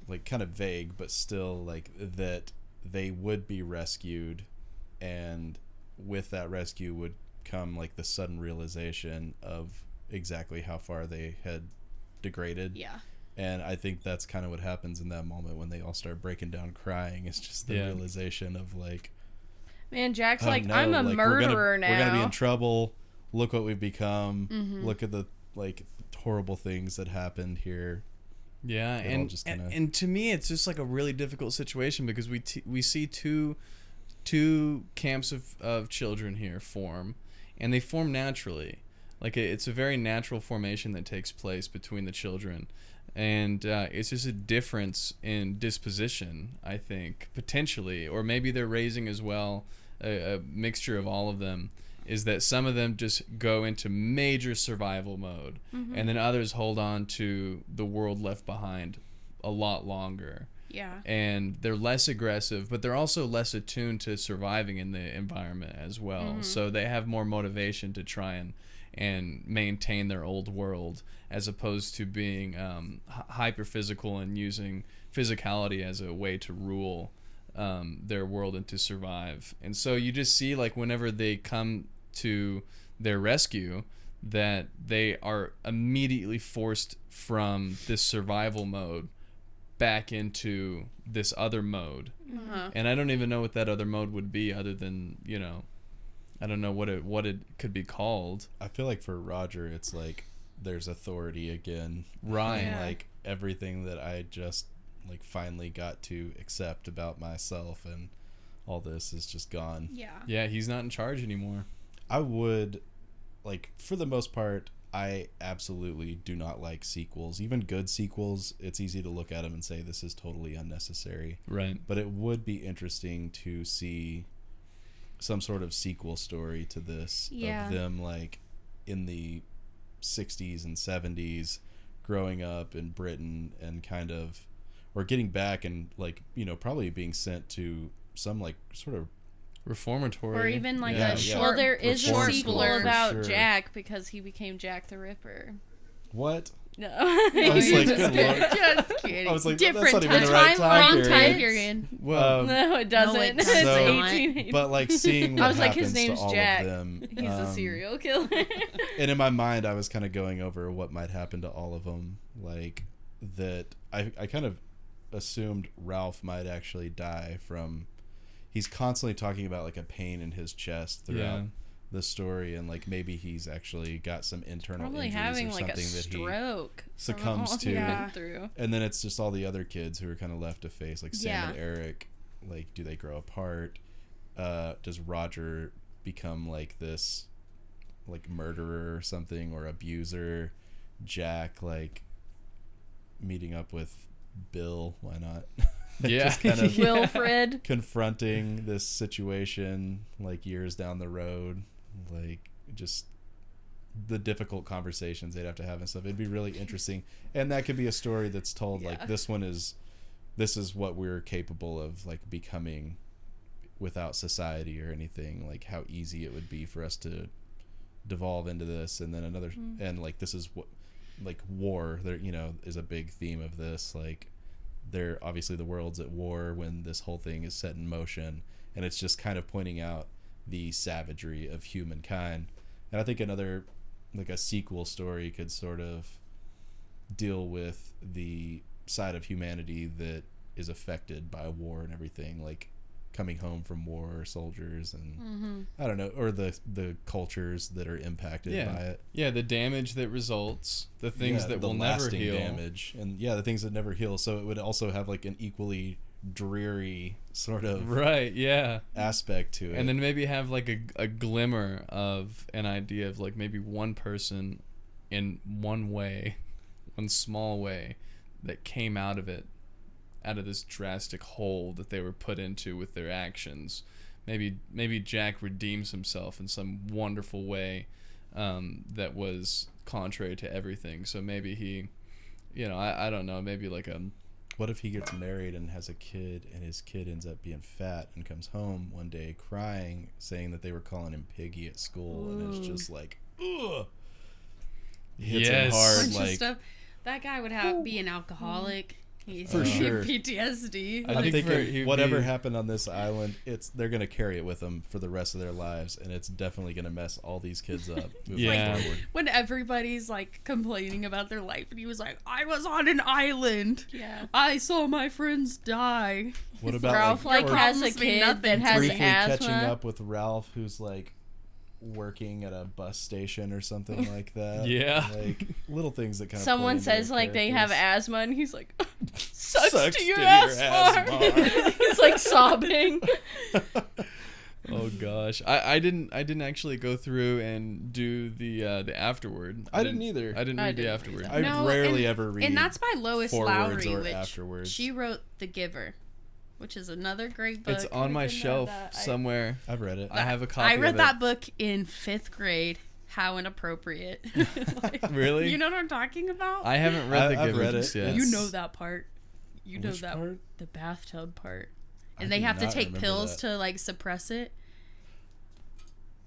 like, kind of vague, but still, like, that they would be rescued, and with that rescue would come, like, the sudden realization of exactly how far they had degraded. Yeah. And I think that's kind of what happens in that moment when they all start breaking down crying. It's just the realization of, like, Man, Jack's oh, like, no, I'm a like, murderer now. We're gonna be in trouble. Look what we've become. Mm-hmm. Look at the, like, horrible things that happened here. Yeah, It all and, just and kinda- and to me, it's just like a really difficult situation because we see two camps of children here form, and they form naturally. Like it's a very natural formation that takes place between the children, and it's just a difference in disposition, I think, potentially, or maybe they're raising as well, a mixture of all of them. Is that some of them just go into major survival mode, and then others hold on to the world left behind a lot longer. Yeah. And they're less aggressive, but they're also less attuned to surviving in the environment as well. So they have more motivation to try and maintain their old world, as opposed to being hyper physical and using physicality as a way to rule their world and to survive. And so you just see, like, whenever they come to their rescue, that they are immediately forced from this survival mode back into this other mode. Uh-huh. And I don't even know what that other mode would be, other than, you know, I don't know what it could be called. I feel like for Roger, it's like there's authority again. Right. And, like, everything that I just, like, finally got to accept about myself and all this is just gone. Yeah. Yeah, he's not in charge anymore. I would, like, for the most part, I absolutely do not like sequels. Even good sequels, it's easy to look at them and say this is totally unnecessary. Right. But it would be interesting to see some sort of sequel story to this, Yeah. of them, like, in the 60s and 70s growing up in Britain and kind of, or getting back and, like, you know, probably being sent to some, like, sort of Reformatory. Or even like Yeah, a yeah. short. Well, there is a Reform sequel school, for about sure. Jack because he became Jack the Ripper. what? No. I was like, good lord. Just kidding. I was like, different that's not even time. the right time Wrong period. time period. Well, No, it doesn't. does It's not. 1880. But, like, seeing what I was like, happens his name's to all Jack. of them. He's a serial killer. And in my mind, I was kind of going over what might happen to all of them. Like, that I kind of assumed Ralph might actually die from... He's constantly talking about, like, a pain in his chest throughout the story, and, like, maybe he's actually got some internal Probably injuries having or like something a that he stroke. succumbs from all to. he Yeah. went through. And then it's just all the other kids who are kind of left to face, like Sam Yeah. and Eric. Like, do they grow apart? Does Roger become, like, this, like, murderer or something, or abuser? Jack, like, meeting up with Bill, why not? Yeah. Just kind of Wilfred. confronting this situation, like, years down the road. Like, just the difficult conversations they'd have to have and stuff. It'd be really interesting. And that could be a story that's told, like, this is what we're capable of, like, becoming without society or anything. Like, how easy it would be for us to devolve into this. And then another, and, like, this is what, like, war, there, you know, is a big theme of this. Like, they're obviously, the world's at war when this whole thing is set in motion, and it's just kind of pointing out the savagery of humankind. And I think another, like, a sequel story could sort of deal with the side of humanity that is affected by war and everything, like coming home from war, soldiers, and I don't know, or the cultures that are impacted by it. Yeah, the damage that results, the things that the will never lasting heal. damage, and the things that never heal. So it would also have, like, an equally dreary sort of Right, yeah. aspect to it. And then maybe have, like, a glimmer of an idea of, like, maybe one person in one way, one small way, that came out of it, out of this drastic hole that they were put into with their actions. maybe Jack redeems himself in some wonderful way that was contrary to everything. So maybe he, I don't know, maybe like What if he gets married and has a kid, and his kid ends up being fat and comes home one day crying, saying that they were calling him Piggy at school, and it's just like, ugh. Hits him hard, Bunch of like stuff. That guy would be an alcoholic. He's For sure. PTSD. I'm I think thinking whatever happened on this island, they're gonna carry it with them for the rest of their lives, and it's definitely gonna mess all these kids up moving Yeah. forward. When everybody's like complaining about their life, and he was like, "I was on an island. Yeah. I saw my friends die." What about Ralph like, like or has a problems mean kid nothing that to has me. briefly asthma. catching up with Ralph, who's like working at a bus station or something like that? Yeah. Like little things that kind of Someone play into says their like they have characters. asthma, and he's like, sucks Sucks to your to your asthma. asthma. He's like sobbing. Oh gosh, I didn't actually go through and do the afterword. I didn't either. I didn't I read the didn't afterward. either. I No, rarely and- ever read. And that's by Lois forwards Lowry, or which afterwards. she wrote The Giver, which is another great book. It's on my didn't know shelf that. somewhere. I've read it. I have a copy. I read of that book in 5th grade. How inappropriate. Like, Really? You know what I'm talking about? I haven't read the I've Giver read just it. yet. You know that part. You know Which that part? the bathtub part. I And they do have to not take remember pills that. to like suppress it.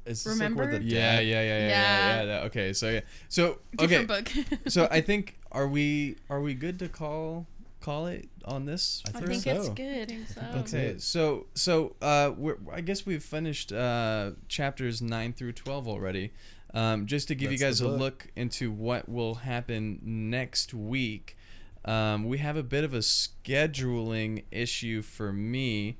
Is this Remember? Like where the Yeah, dad- Yeah. Okay, so okay. Different book. So I think are we good to call it on this? I I think think so. it's good. that's Okay, it. so I guess we've finished chapters 9 through 12 already. Just to give you That's guys the a book. look into what will happen next week, we have a bit of a scheduling issue for me.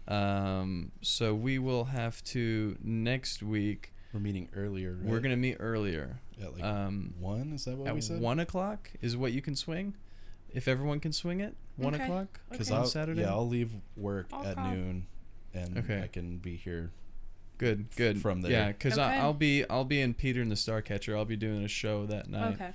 So we will have to next week. We're meeting earlier. Right? We're gonna meet earlier. at like 1 Is that what we at said? 1 o'clock is what you can swing, if everyone can swing it. 1 Okay. o'clock Because on Saturday. I'll leave work I'll at come. noon, and Okay. I can be here. Good. from there. Yeah, because Okay. I'll be in Peter and the Starcatcher. I'll be doing a show that night. Okay.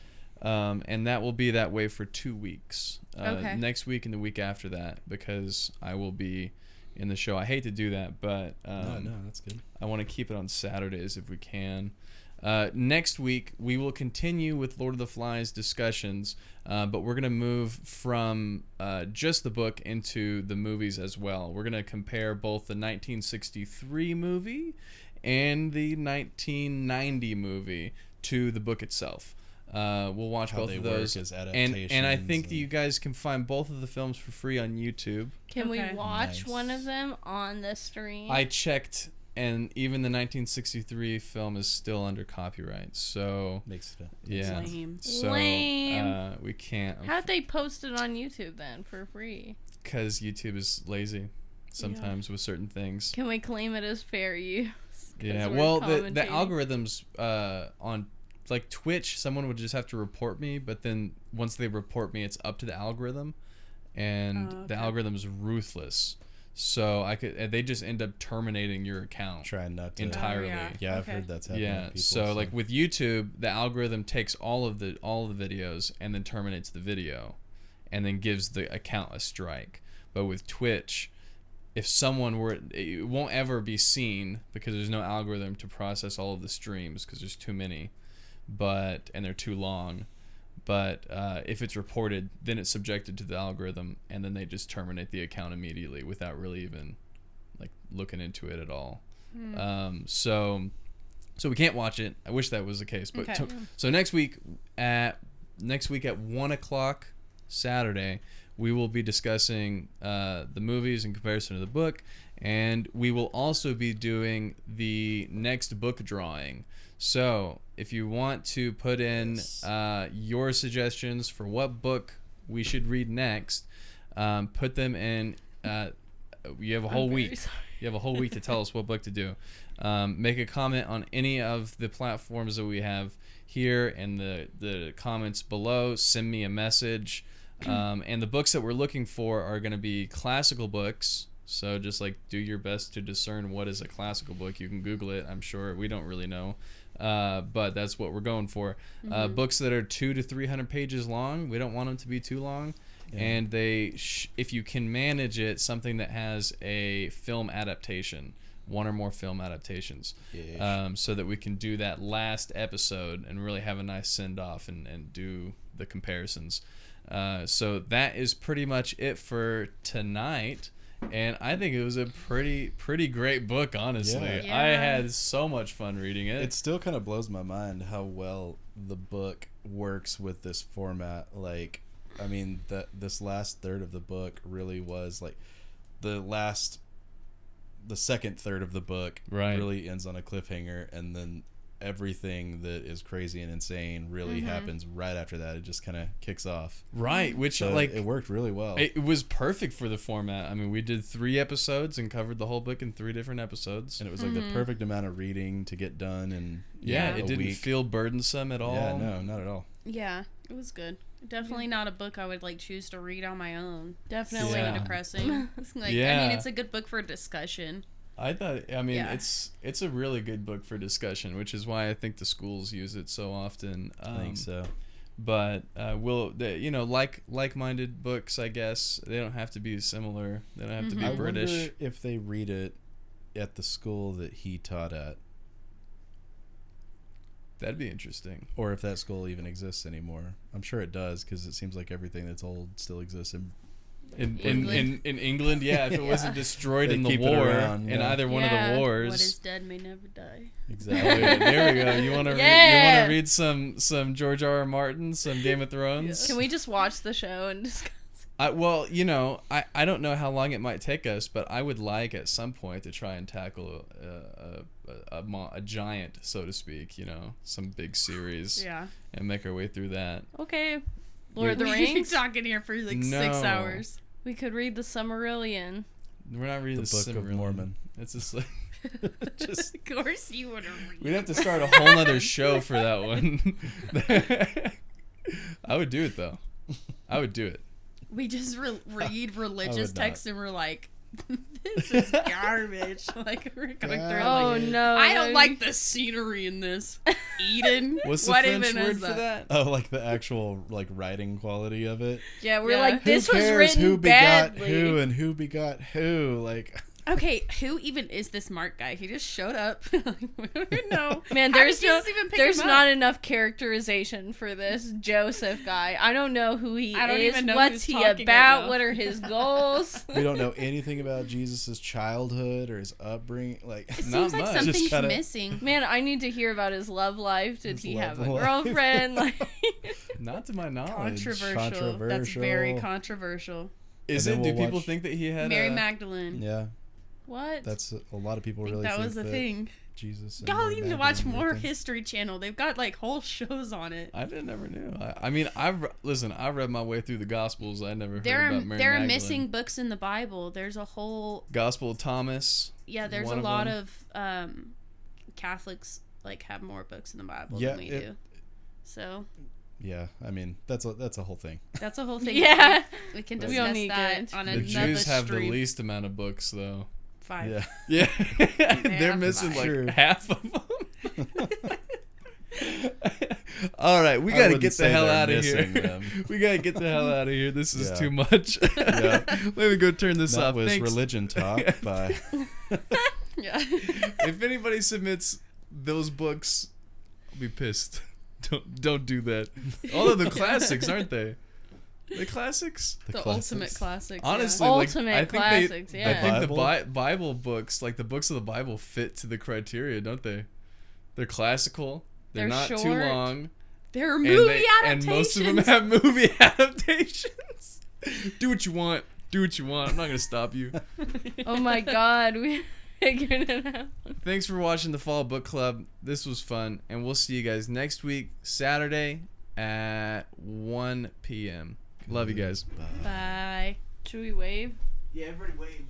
And that will be that way for 2 weeks. Okay. Next week and the week after that, because I will be in the show. I hate to do that, but No, that's good. I want to keep it on Saturdays if we can. Next week, we will continue with Lord of the Flies discussions, but we're going to move from just the book into the movies as well. We're going to compare both the 1963 movie and the 1990 movie to the book itself. We'll watch How both they of those. work as And adaptations. I think that you guys can find both of the films for free on YouTube. Can we Okay. watch Nice. one of them on the stream? I checked, and even the 1963 film is still under copyright. So makes it. yeah, Lame. so Lame. we can't How'd they post it on YouTube then for free? because YouTube is lazy sometimes with certain things. Can we claim it as fair use? 'Cause Yeah, we're well, the commentating. algorithms on like Twitch, someone would just have to report me, but then once they report me, it's up to the algorithm, and Oh, the okay. algorithm's ruthless. So they just end up terminating your account Trying not to. entirely. yeah. Yeah, I've Okay. heard that's happening. Yeah. to people, So like with YouTube, the algorithm takes all of the videos and then terminates the video, and then gives the account a strike. But with Twitch, if someone were, it won't ever be seen because there's no algorithm to process all of the streams because there's too many, and they're too long. But if it's reported, then it's subjected to the algorithm, and then they just terminate the account immediately without really even like looking into it at all. So we can't watch it. I wish that was the case. But Okay. so next week at 1 o'clock Saturday, we will be discussing the movies in comparison to the book, and we will also be doing the next book drawing. So if you want to put in your suggestions for what book we should read next, put them in. You have a whole I'm very week. sorry. You have a whole week to tell us what book to do. Make a comment on any of the platforms that we have here in the comments below. Send me a message. And the books that we're looking for are going to be classical books. So just like do your best to discern what is a classical book. You can Google it. I'm sure we don't really know. But that's what we're going for. Books that are 200 to 300 pages long. We don't want them to be too long. Yeah. And if you can manage it, something that has a film adaptation. one or more film adaptations, Yeah. so that we can do that last episode and really have a nice send off and do the comparisons. So that is pretty much it for tonight. And I think it was a pretty great book, honestly. Yeah. I had so much fun reading it. It still kind of blows my mind how well the book works with this format. Like, I mean, this last third of the book really was like the second third of the book Right. really ends on a cliffhanger, and then everything that is crazy and insane really happens right after that. It just kind of kicks off. Right, which So like it worked really well. it was perfect for the format. I mean, we did 3 episodes and covered the whole book in 3 different episodes. And it was like the perfect amount of reading to get done, and Yeah, a it didn't week. feel burdensome at all. Yeah, no, not at all. Yeah, it was good. Definitely not a book I would like choose to read on my own. Definitely. Yeah. So depressing. Like, I Yeah. mean, it's a good book for discussion. I mean, Yeah. it's a really good book for discussion, which is why I think the schools use it so often. I think so. But like-minded books, I guess, they don't have to be similar. They don't have to be I British. wonder if they read it at the school that he taught at, That'd be interesting. or if that school even exists anymore. I'm sure it does, because it seems like everything that's old still exists. In England. England, yeah, if it wasn't destroyed They in the keep it war, around, in yeah. either one of Yeah. the What wars. is dead may never die. Oh, Exactly. yeah, there we go. You want to Yeah. read some George R. R. Martin, some Game of Thrones? Can we just watch the show and discuss? I don't know how long it might take us, but I would like at some point to try and tackle a giant, so to speak, some big series, Yeah. and make our way through that. Okay. Lord of the We're Rings. talking here for like 6 No. hours. We could read the Silmarillion. We're not reading The the Book of Silmarillion. Mormon. It's just like just Of course you would read. we'd have to start a whole nother show for that one. I would do it though. I would do it. We just read religious would not. texts and we're like, this is garbage. Like, we're going through it Oh like, no. I don't like the scenery in this. Eden. What's the What French even word is for that? Oh, like the actual like writing quality of it. Yeah, we're Yeah. like, this Who was cares written who begot badly. who and who begot who? Like, Okay, who even is this Mark guy? He just showed up. We don't even know. Man, How there's did no, Jesus even pick there's him not up? enough characterization for this Joseph guy. I don't know who he I don't is. even know What's who's he talking right about? now. What are his goals? we don't know anything about Jesus's childhood or his upbringing. Like, It Not seems like much. Just something's kinda- missing. Man, I need to hear about his love life. Did His he have a love life. girlfriend? Like, Not to my knowledge. Controversial. That's very controversial. Is And it? then Do we'll people watch- think that he had Mary a, Magdalene. yeah, what? that's a lot of people I think really that think was the that thing. Jesus. and Y'all Mary need to watch Magdalene were more things. History Channel. They've got like whole shows on it. I never knew. I mean, I read my way through the Gospels. I never heard There about are Mary there are Magdalene. missing books in the Bible. There's a whole Gospel of Thomas. there's one a of lot them. of Catholics like have more books in the Bible Yeah, than we it- do. So Yeah, I mean that's a whole thing. that's a whole thing. Yeah. we can We discuss don't need that good. on The another Jews have the stream. least amount of books, though. 5. Yeah, Yeah, they're have missing like True. half of them. All right, we I gotta wouldn't get the say hell they're out of here. missing them. We gotta get the hell out of here. This is Yeah. too much. Yeah. Let me go turn this that off. was Thanks. Religion Talk by. Yeah. If anybody submits those books, I'll be pissed. Don't do that. Although the classics, aren't they? The classics. The classics. ultimate classics. Honestly, Ultimate I think classics, I yeah. think the Bible? Bible books, like the books of the Bible, fit to the criteria, don't they? They're classical. They're They're not too short. long. There are And movie and adaptations. most of them have movie adaptations. Do what you want. Do what you want. I'm not gonna stop you. Oh my God, we figured it out. Thanks for watching the Fall Book Club. This was fun, and we'll see you guys next week, Saturday at 1 p.m. Love you guys. Bye. Should we wave? Yeah, everybody wave.